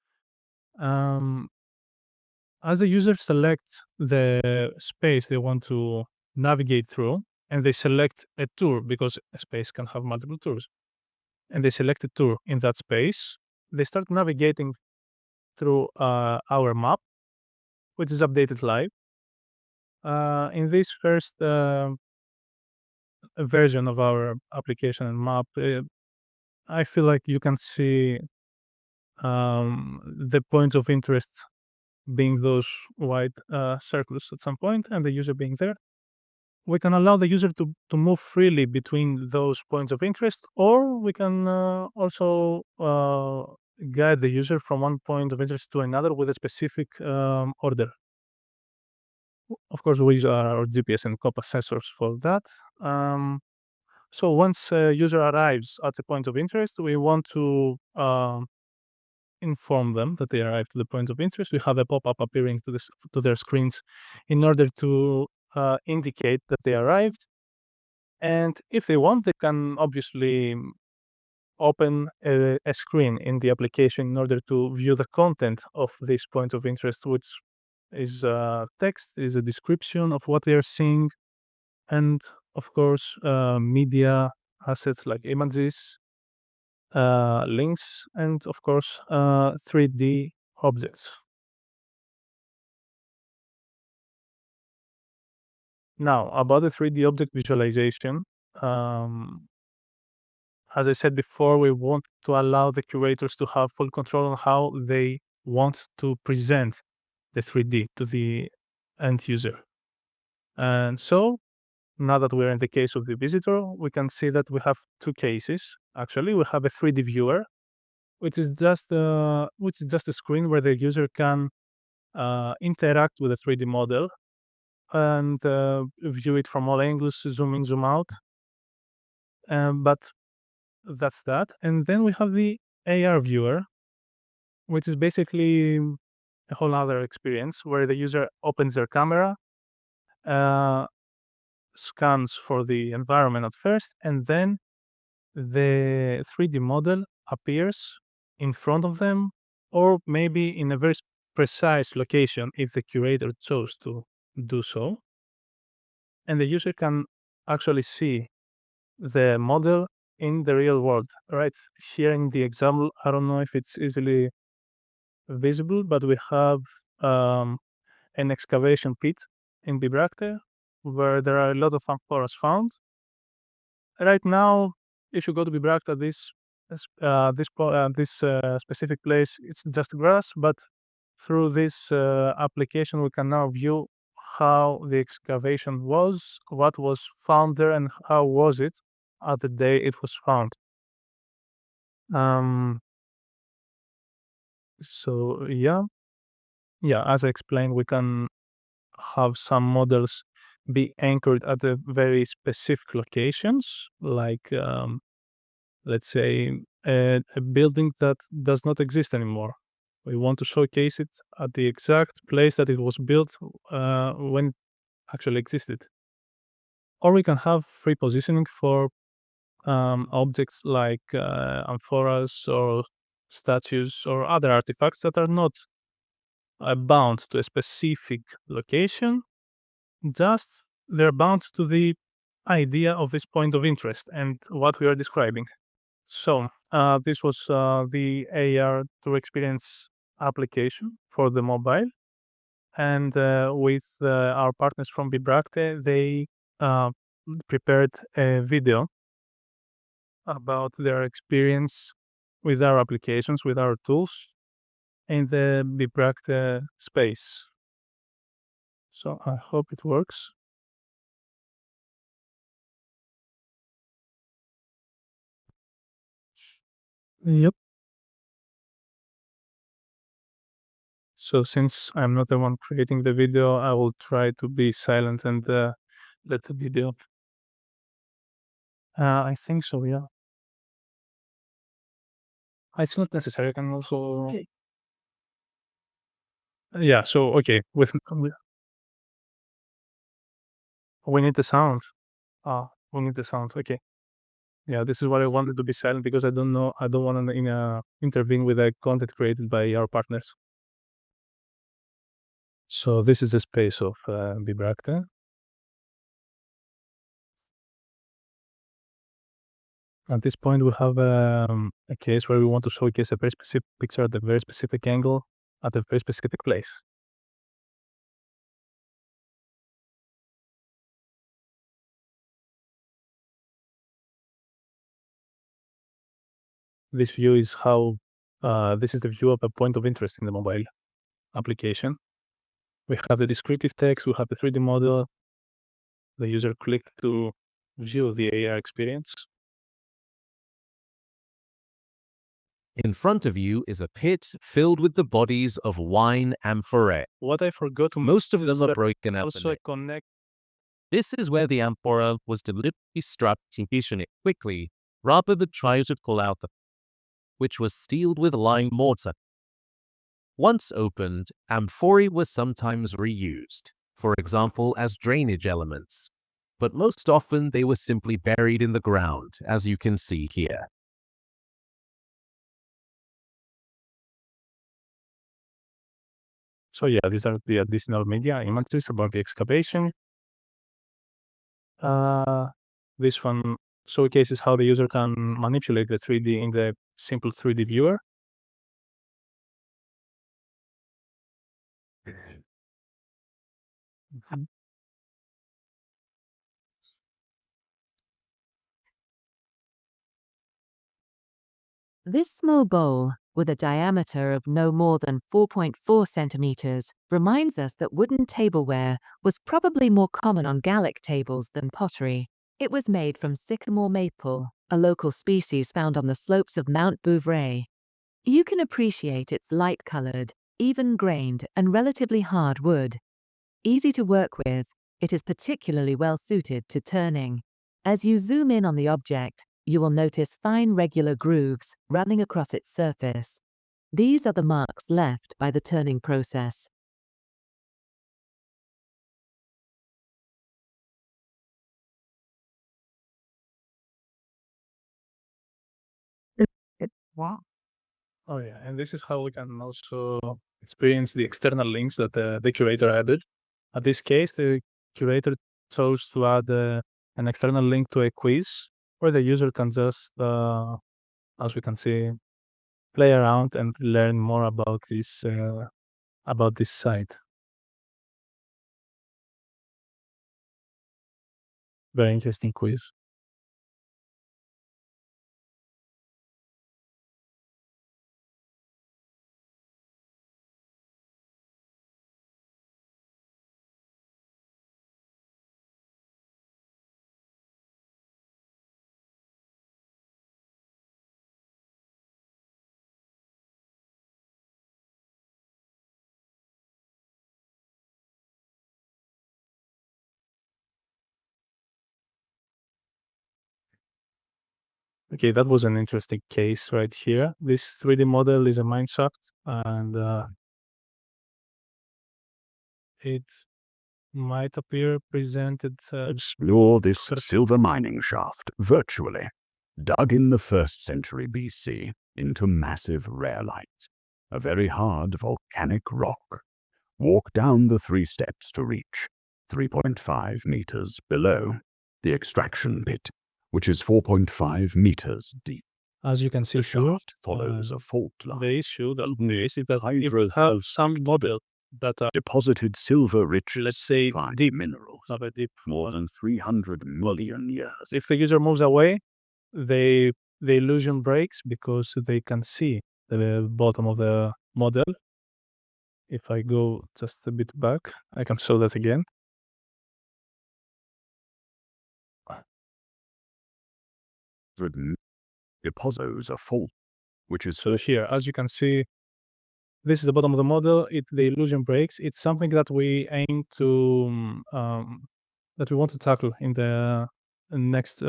As the user selects the space they want to navigate through, and they select a tour because a space can have multiple tours, and they select a tour in that space, they start navigating through our map, which is updated live. In this first version of our application and map, I feel like you can see the points of interest being those white circles at some point, and the user being there. We can allow the user to move freely between those points of interest, or we can also guide the user from one point of interest to another with a specific order. Of course, we use our GPS and compass sensors for that. So once a user arrives at a point of interest, we want to inform them that they arrived to the point of interest. We have a pop-up appearing to their screens in order to indicate that they arrived. And if they want, they can obviously open a screen in the application in order to view the content of this point of interest, which is text, is a description of what they are seeing, and of course, media assets like images, links, and of course, 3D objects. Now, about the 3D object visualization, as I said before, we want to allow the curators to have full control on how they want to present the 3D to the end user. And so, now that we're in the case of the visitor, we can see that we have two cases. Actually, we have a 3D viewer, which is just a screen where the user can interact with the 3D model and view it from all angles, zoom in, zoom out. But that's that. And then we have the AR viewer, which is basically a whole other experience where the user opens their camera, scans for the environment at first, and then the 3D model appears in front of them, or maybe in a very precise location if the curator chose to do so. And the user can actually see the model in the real world. Right here in the example, I don't know if it's easily visible, but we have an excavation pit in Bibracte where there are a lot of amphoras found. Right now, if you go to Bibracte, this specific place, it's just grass, but through this application, we can now view how the excavation was, what was found there, and how was it at the day it was found. So yeah, as I explained, we can have some models be anchored at a very specific locations, like let's say a building that does not exist anymore. We want to showcase it at the exact place that it was built when it actually existed. Or we can have free positioning for objects like amphoras or statues or other artifacts that are not bound to a specific location, just they're bound to the idea of this point of interest and what we are describing. So this was the AR to experience application for the mobile, and with our partners from Bibracte, they prepared a video about their experience with our applications, with our tools in the Bibracte space. So I hope it works. Yep. So since I'm not the one creating the video, I will try to be silent and let the video. I think so, yeah. It's not necessary. I can also. Okay. Yeah. So okay, we need the sound. We need the sound. Okay. Yeah, this is what I wanted to be silent because I don't know. I don't want to intervene with the content created by our partners. So this is the space of Bibracte. At this point, we have a case where we want to showcase a very specific picture at a very specific angle at a very specific place. This view is how, this is the view of a point of interest in the mobile application. We have the descriptive text, we have the 3D model. The user clicked to view the AR experience. In front of you is a pit filled with the bodies of wine amphorae. What I forgot to Most of them are broken up. also connect. This is where the amphora was deliberately strapped to position it quickly, rather than try to pull out the which was sealed with lime mortar. Once opened, amphorae were sometimes reused, for example as drainage elements, but most often they were simply buried in the ground, as you can see here. So yeah, these are the additional media images about the excavation. This one showcases how the user can manipulate the 3D in the simple 3D viewer. This small bowl, with a diameter of no more than 4.4 centimeters, reminds us that wooden tableware was probably more common on Gallic tables than pottery. It was made from sycamore maple, a local species found on the slopes of Mount Bibracte. You can appreciate its light-colored, even-grained, and relatively hard wood. Easy to work with, it is particularly well suited to turning. As you zoom in on the object, you will notice fine regular grooves running across its surface. These are the marks left by the turning process. Wow. Oh yeah, and this is how we can also experience the external links that the curator added. At this case, the curator chose to add an external link to a quiz where the user can just, as we can see, play around and learn more about this site. Very interesting quiz. Okay, that was an interesting case right here. This 3D model is a mine shaft, and it might appear presented. Explore this silver mining shaft virtually, dug in the 1st century BC into massive rhyolite, a very hard volcanic rock. Walk down the 3 steps to reach 3.5 meters below the extraction pit, which is 4.5 meters deep. As you can see, The shaft follows a fault line. the issue that is that if you have some model that are Deposited silver-rich, let's say, deep minerals, of a deep, more than 300 million years. if the user moves away, the illusion breaks because they can see the bottom of the model. If I go just a bit back, I can show that again. Deposits a fault, which is So here, as you can see, this is the bottom of the model. The illusion breaks. It's something that we aim to that we want to tackle in the next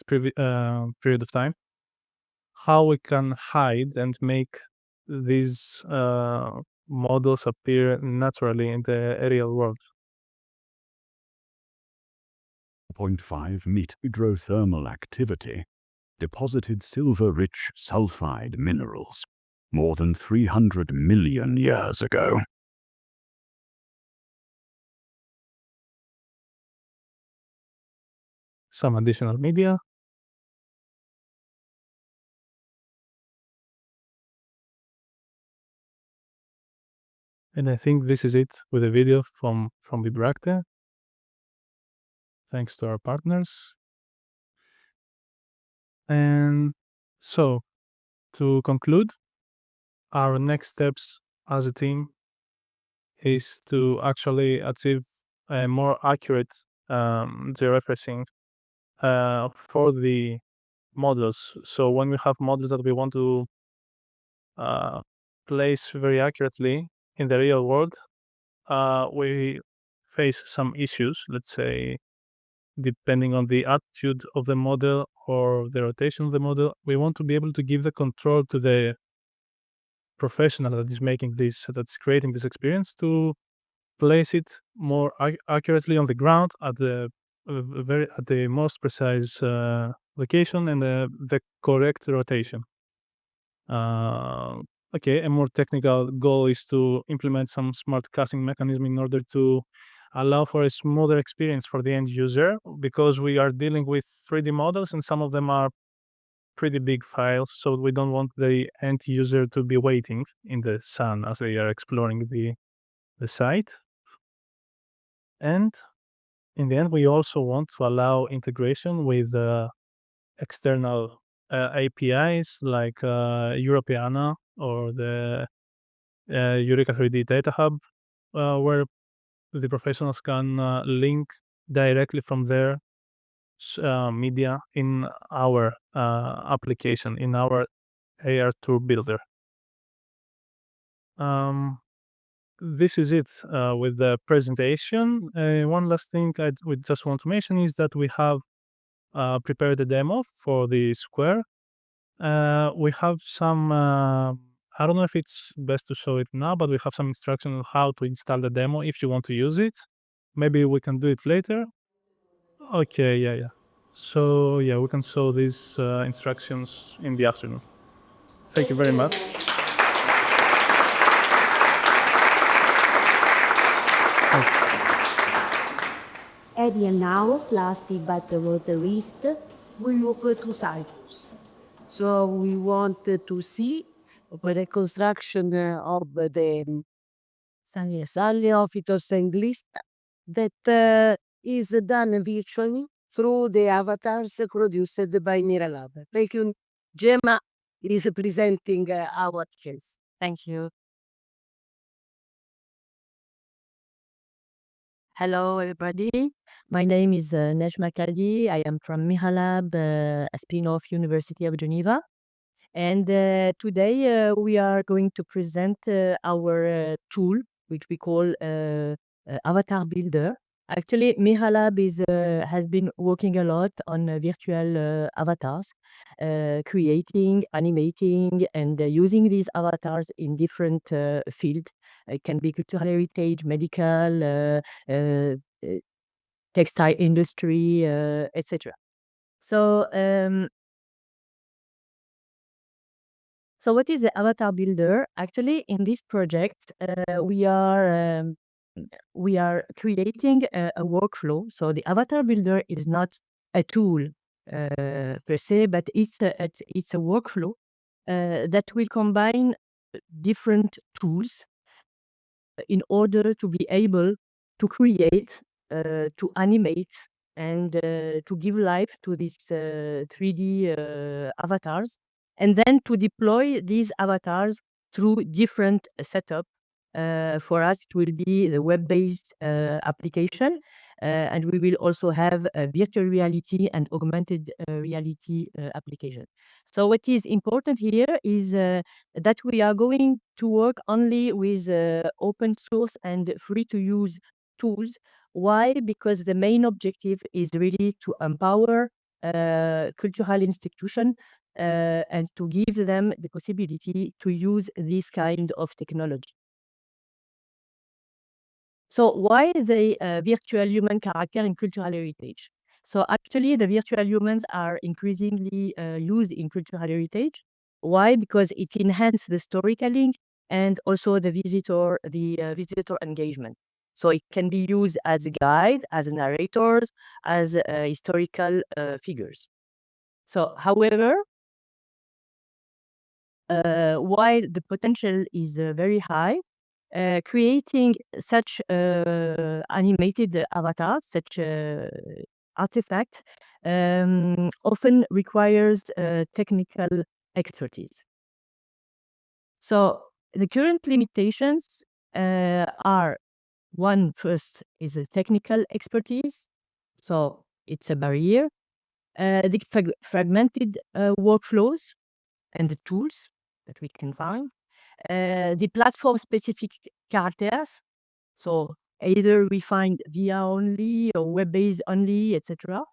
period of time. How we can hide and make these models appear naturally in the real world. 0.5 meter hydrothermal activity, deposited silver-rich sulfide minerals more than 300 million years ago. Some additional media. And I think this is it with a video from Bibracte. Thanks to our partners. And so, to conclude, our next steps as a team is to actually achieve a more accurate georeferencing for the models. So when we have models that we want to place very accurately in the real world, we face some issues, let's say, depending on the attitude of the model or the rotation of the model. We want to be able to give the control to the professional that is making this, that's creating this experience, to place it more accurately on the ground at the most precise location and the correct rotation. Okay, a more technical goal is to implement some smart casting mechanism in order to allow for a smoother experience for the end user, because we are dealing with 3D models and some of them are pretty big files, so we don't want the end user to be waiting in the sun as they are exploring the site. And in the end, we also want to allow integration with external APIs like Europeana or the EUreka3D Data Hub, where the professionals can link directly from their media in our application, in our AR tool builder. This is it with the presentation. One last thing we just want to mention is that we have prepared a demo for the square. We have some, I don't know if it's best to show it now, but we have some instructions on how to install the demo if you want to use it. Maybe we can do it later. Okay, yeah. So yeah, we can show these instructions in the afternoon. Thank you very much. Area now, plastic but water waste. We look to Cyprus. So we want to see the reconstruction of the Sally Office English that is done virtually through the avatars produced by MiraLab. Thank you. Gemma is presenting our case. Thank you. Hello, everybody. My name is Nejma Kadi. I am from MiraLab, a spin-off University of Geneva. And today we are going to present our tool, which we call Avatar Builder. Actually, MiraLab has been working a lot on virtual avatars, creating, animating, and using these avatars in different fields. It can be cultural heritage, medical, textile industry, etc. So, so what is the avatar builder? Actually, in this project, we are creating a workflow. So the avatar builder is not a tool per se, but it's a workflow that will combine different tools in order to be able to create, to animate, and to give life to these 3D avatars, and then to deploy these avatars through different setup. For us, it will be the web-based application, and we will also have a virtual reality and augmented reality application. So what is important here is that we are going to work only with open source and free to use tools. Why? Because the main objective is really to empower cultural institutions and to give them the possibility to use this kind of technology. So why the virtual human character in cultural heritage? So actually, the virtual humans are increasingly used in cultural heritage. Why? Because it enhances the storytelling and also the visitor engagement. So it can be used as a guide, as narrators, as historical figures. So, however, while the potential is very high, creating such animated avatars, such artifacts, often requires technical expertise. So the current limitations are one, first is a technical expertise, so it's a barrier. The fragmented workflows and the tools that we can find, the platform-specific characters. So either we find VR only or web-based only, etc.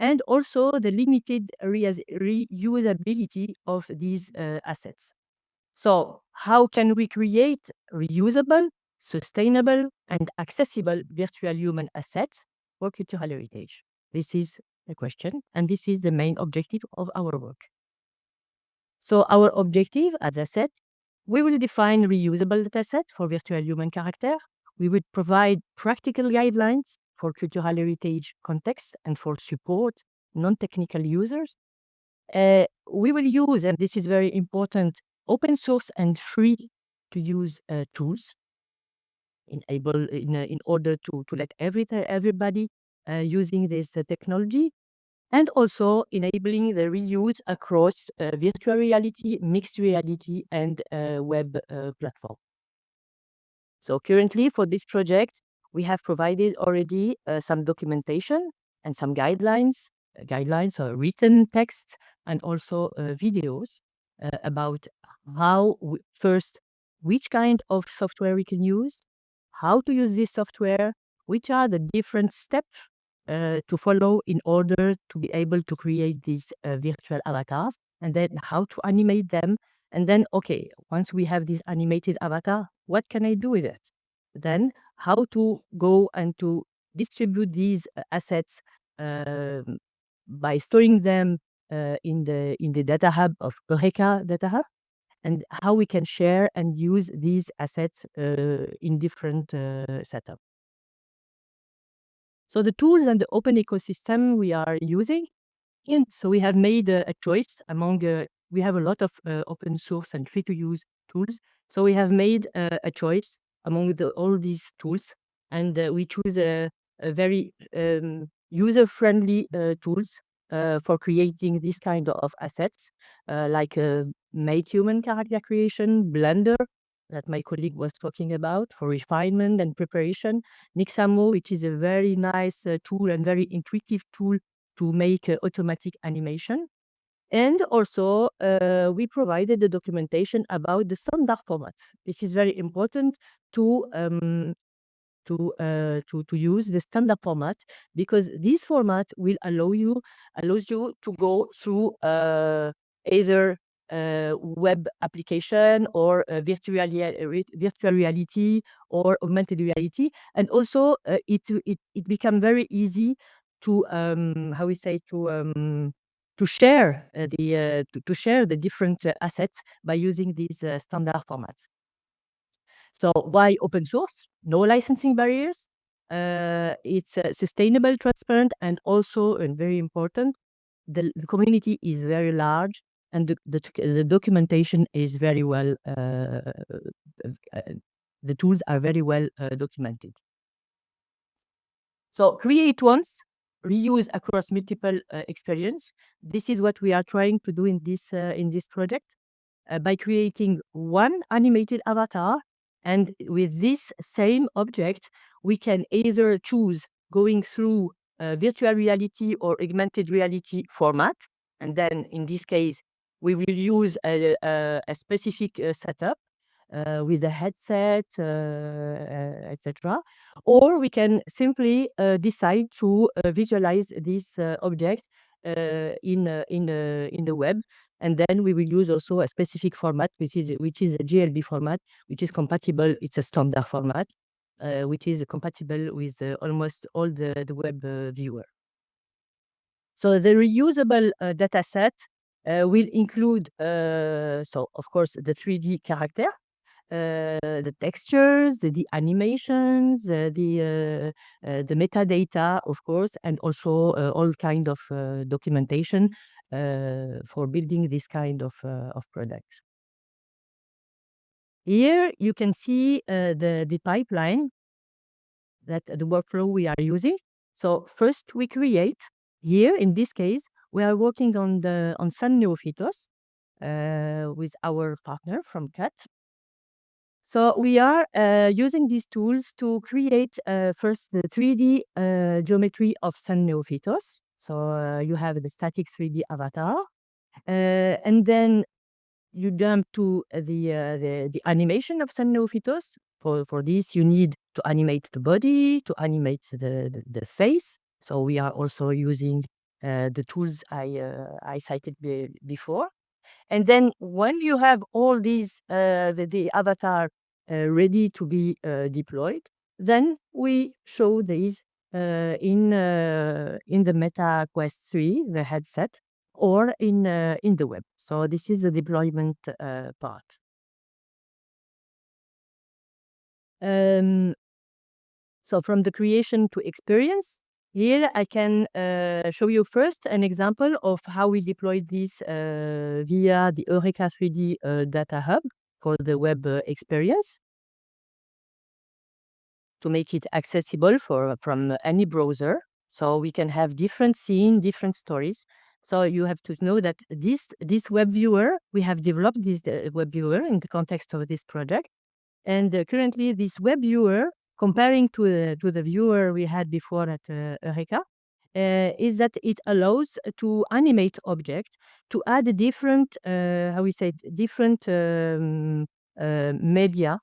And also the limited reusability of these assets. So how can we create reusable, sustainable, and accessible virtual human assets for cultural heritage? This is the question, and this is the main objective of our work. So our objective, as I said, we will define reusable datasets for virtual human character. We would provide practical guidelines for cultural heritage context and for support non-technical users. We will use, and this is very important, open source and free to use tools in order to let everybody using this technology, and also enabling the reuse across virtual reality, mixed reality, and web platform. So currently for this project, we have provided already some documentation and some guidelines. Guidelines are written text and also videos about how, first, which kind of software we can use, how to use this software, which are the different steps to follow in order to be able to create these virtual avatars, and then how to animate them. And then, okay, once we have this animated avatar, what can I do with it? Then how to go and to distribute these assets by storing them in the data hub of EUreka data hub, and how we can share and use these assets in different setups. So the tools and the open ecosystem we are using, and so we have made a choice among, we have a lot of open source and free to use tools. So we have made a choice among all these tools, and we choose a very user-friendly tools for creating this kind of assets, like Make Human Character Creation, Blender, that my colleague was talking about for refinement and preparation, Nixamo, which is a very nice tool and very intuitive tool to make automatic animation. And also, we provided the documentation about the standard formats. This is very important to to use the standard format, because this format will allows you to go through either web application or virtual reality or augmented reality, and also it become very easy to to share to share the different assets by using these standard formats. So why open source? No licensing barriers. It's sustainable, transparent, and also, and very important, the community is very large, and the documentation is very well. The tools are very well documented. So create once, reuse across multiple experience. This is what we are trying to do in this project. By creating one animated avatar, and with this same object, we can either choose going through virtual reality or augmented reality format. And then in this case, we will use a specific setup with a headset, etc. Or we can simply decide to visualize this object in the web, and then we will use also a specific format, which is a GLB format, which is compatible. It's a standard format, which is compatible with almost all the web viewer. So the reusable data set will include, so of course, the 3D character, the textures, the animations, the metadata, of course, and also all kind of documentation for building this kind of product. Here you can see the pipeline, that the workflow we are using. So first we create. Here in this case, we are working on San Neophytos with our partner from CAT. So we are using these tools to create first the 3D geometry of San Neophytos. So you have the static 3D avatar, and then you jump to the animation of San Neophytos. For this, you need to animate the body, to animate the face. So we are also using the tools I cited before. And then when you have all these, the avatar ready to be deployed, then we show these in the Meta Quest 3, the headset, or in the web. So this is the deployment part. So from the creation to experience, here I can show you first an example of how we deployed this via the EUreka3D Data Hub for the web experience, to make it accessible from any browser. So we can have different scenes, different stories. So you have to know that this web viewer, we have developed this web viewer in the context of this project. And currently this web viewer, comparing to the viewer we had before at Eureka, is that it allows to animate object, to add different, different media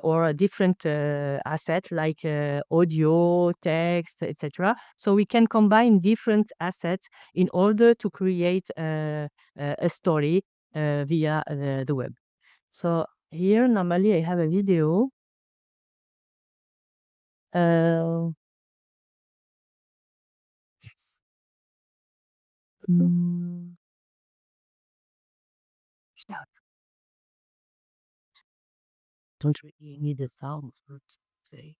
or a different asset like audio, text, etc. So we can combine different assets in order to create a story via the web. So here, normally, I have a video. Yes. Yeah. Don't really need the sound for it to say.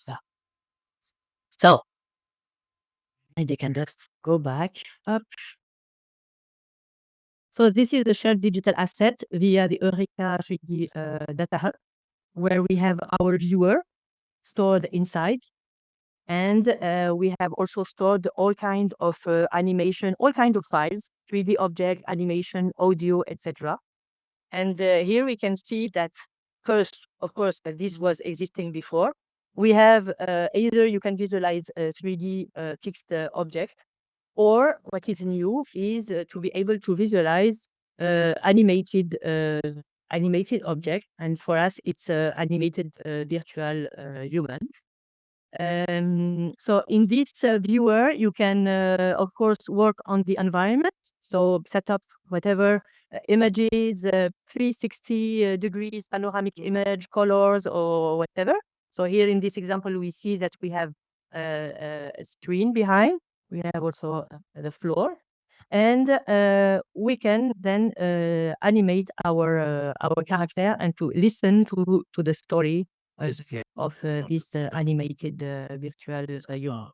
Yeah. So, and they can just go back up. So this is the shared digital asset via the EUreka3D Data Hub, where we have our viewer stored inside. And we have also stored all kind of animation, all kind of files, 3D object, animation, audio, etc. And here we can see that first, of course, this was existing before. We have either you can visualize a 3D fixed object, or what is new is to be able to visualize animated object. And for us, it's animated virtual human. So in this viewer, you can, of course, work on the environment. So set up whatever images, 360 degrees panoramic image, colors, or whatever. So here in this example, we see that we have a screen behind. We have also the floor. And we can then animate our character and to listen to the story of this animated virtual reality.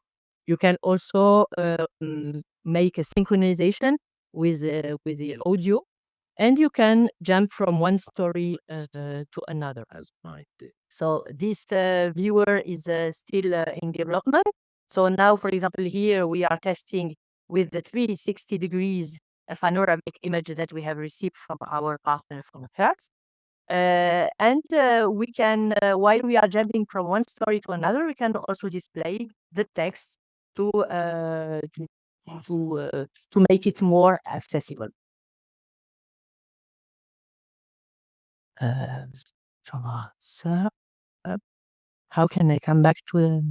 You can also make a synchronization with the audio, and you can jump from one story to another. So this viewer is still in development. So now, for example, here we are testing with the 360 degrees panoramic image that we have received from our partner from Hertz. And we can, while we are jumping from one story to another, we can also display the text to make it more accessible. So, how can I come back to the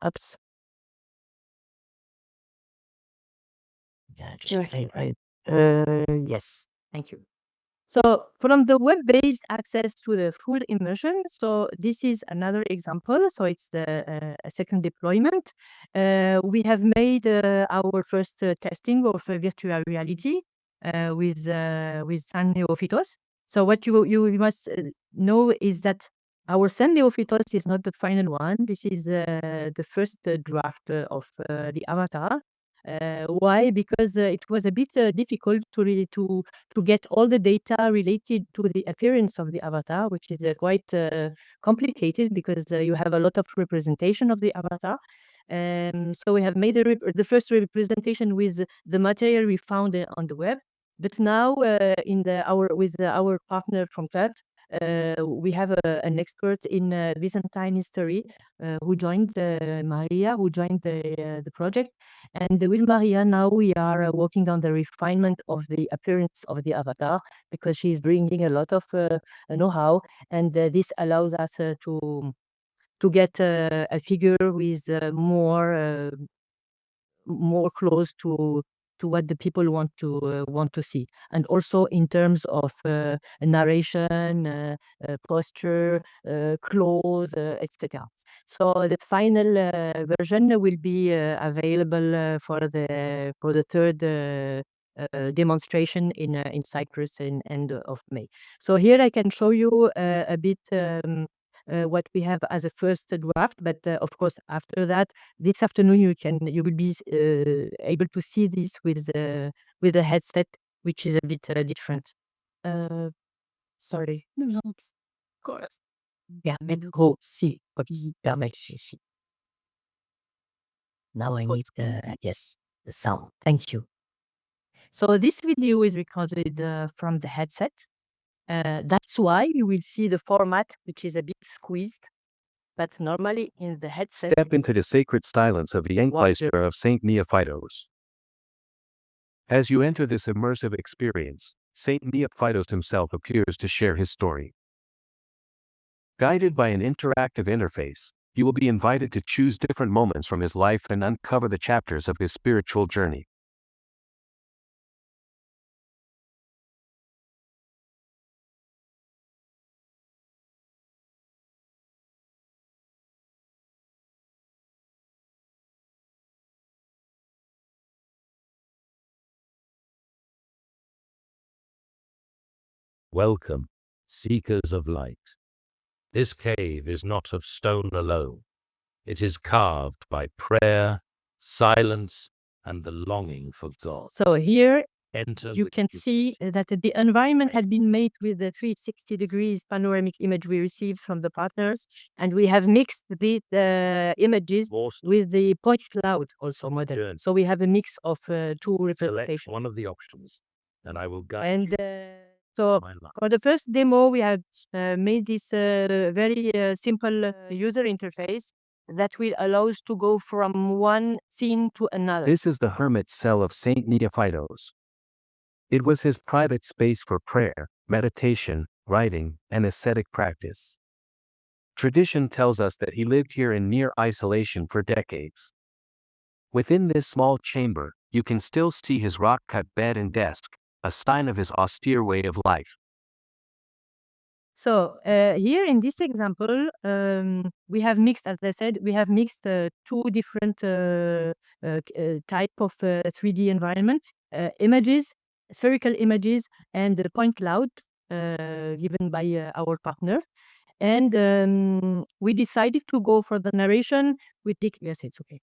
apps? Yes, thank you. So from the web-based access to the full immersion, so this is another example. So it's the second deployment. We have made our first testing of virtual reality with San Neophytos. So what you must know is that our San Neophytos is not the final one. This is the first draft of the avatar. Why? Because it was a bit difficult to get all the data related to the appearance of the avatar, which is quite complicated because you have a lot of representation of the avatar. So we have made the first representation with the material we found on the web. But now, with our partner from CAT, we have an expert in Byzantine history who joined Maria, who joined the project. And with Maria, now we are working on the refinement of the appearance of the avatar because she's bringing a lot of know-how, and this allows us to get a figure with more close to what the people want to see, and also in terms of narration, posture, clothes, etc. So the final version will be available for the third demonstration in Cyprus in end of May. So here I can show you a bit what we have as a first draft, but of course after that, this afternoon you will be able to see this with the headset, which is a bit different. Sorry. No, of course. Permettre si, permettre si. Now I need yes, the sound. Thank you. So this video is recorded from the headset. That's why you will see the format, which is a bit squeezed. But normally in the headset... Step into the sacred silence of the enclosure of St. Neophytos. As you enter this immersive experience, St. Neophytos himself appears to share his story. Guided by an interactive interface, you will be invited to choose different moments from his life and uncover the chapters of his spiritual journey. Welcome, seekers of light. This cave is not of stone alone. It is carved by prayer, silence, and the longing for God. So here Enter you can see that the environment had been made with the 360 degrees panoramic image we received from the partners, and we have mixed the images with the point cloud also model. So we have a mix of two representations. Select one of the options, and I will guide And you. so for the first demo, we have made this very simple user interface that will allow us to go from one scene to another. This is the hermit cell of St. Neophytos. It was his private space for prayer, meditation, writing, and ascetic practice. Tradition tells us that he lived here in near isolation for decades. Within this small chamber, you can still see his rock-cut bed and desk, a sign of his austere way of life. So here in this example, we have mixed, as I said, we have mixed two different type of 3D environment, images, spherical images, and the point cloud given by our partner. And we decided to go for the narration. Yes, it's okay.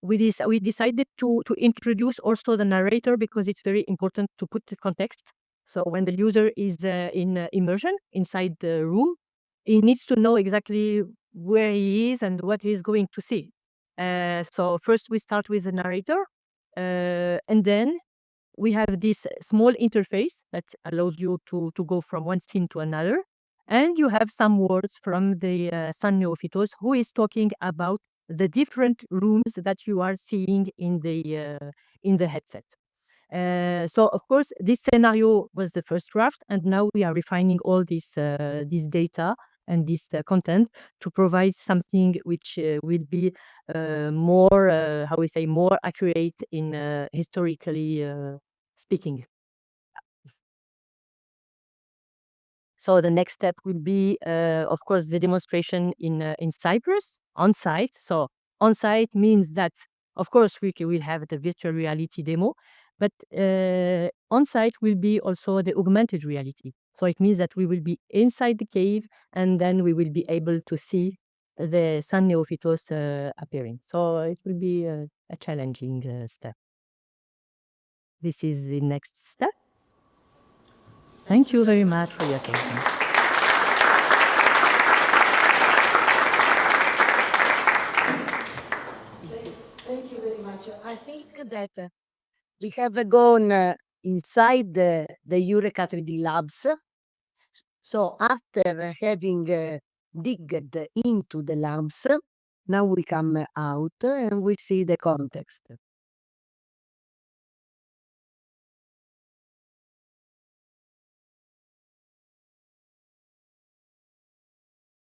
We decided to introduce also the narrator because it's very important to put the context. So when the user is in immersion inside the room, he needs to know exactly where he is and what he's going to see. So first we start with the narrator, and then we have this small interface that allows you to go from one scene to another. And you have some words from the San Neophytos who is talking about the different rooms that you are seeing in the headset. So of course, this scenario was the first draft, and now we are refining all this data and this content to provide something which will be more, how we say, more accurate in historically speaking. So the next step will be, of course, the demonstration in Cyprus on site. So on site means that, of course, we will have the virtual reality demo, but on site will be also the augmented reality. So it means that we will be inside the cave, and then we will be able to see the San Neophytos appearing. So it will be a challenging step. This is the next step. Thank you very much for your attention. Thank you very much. I think that we have gone inside the EUreka3D labs. So after having digged into the labs, now we come out and we see the context.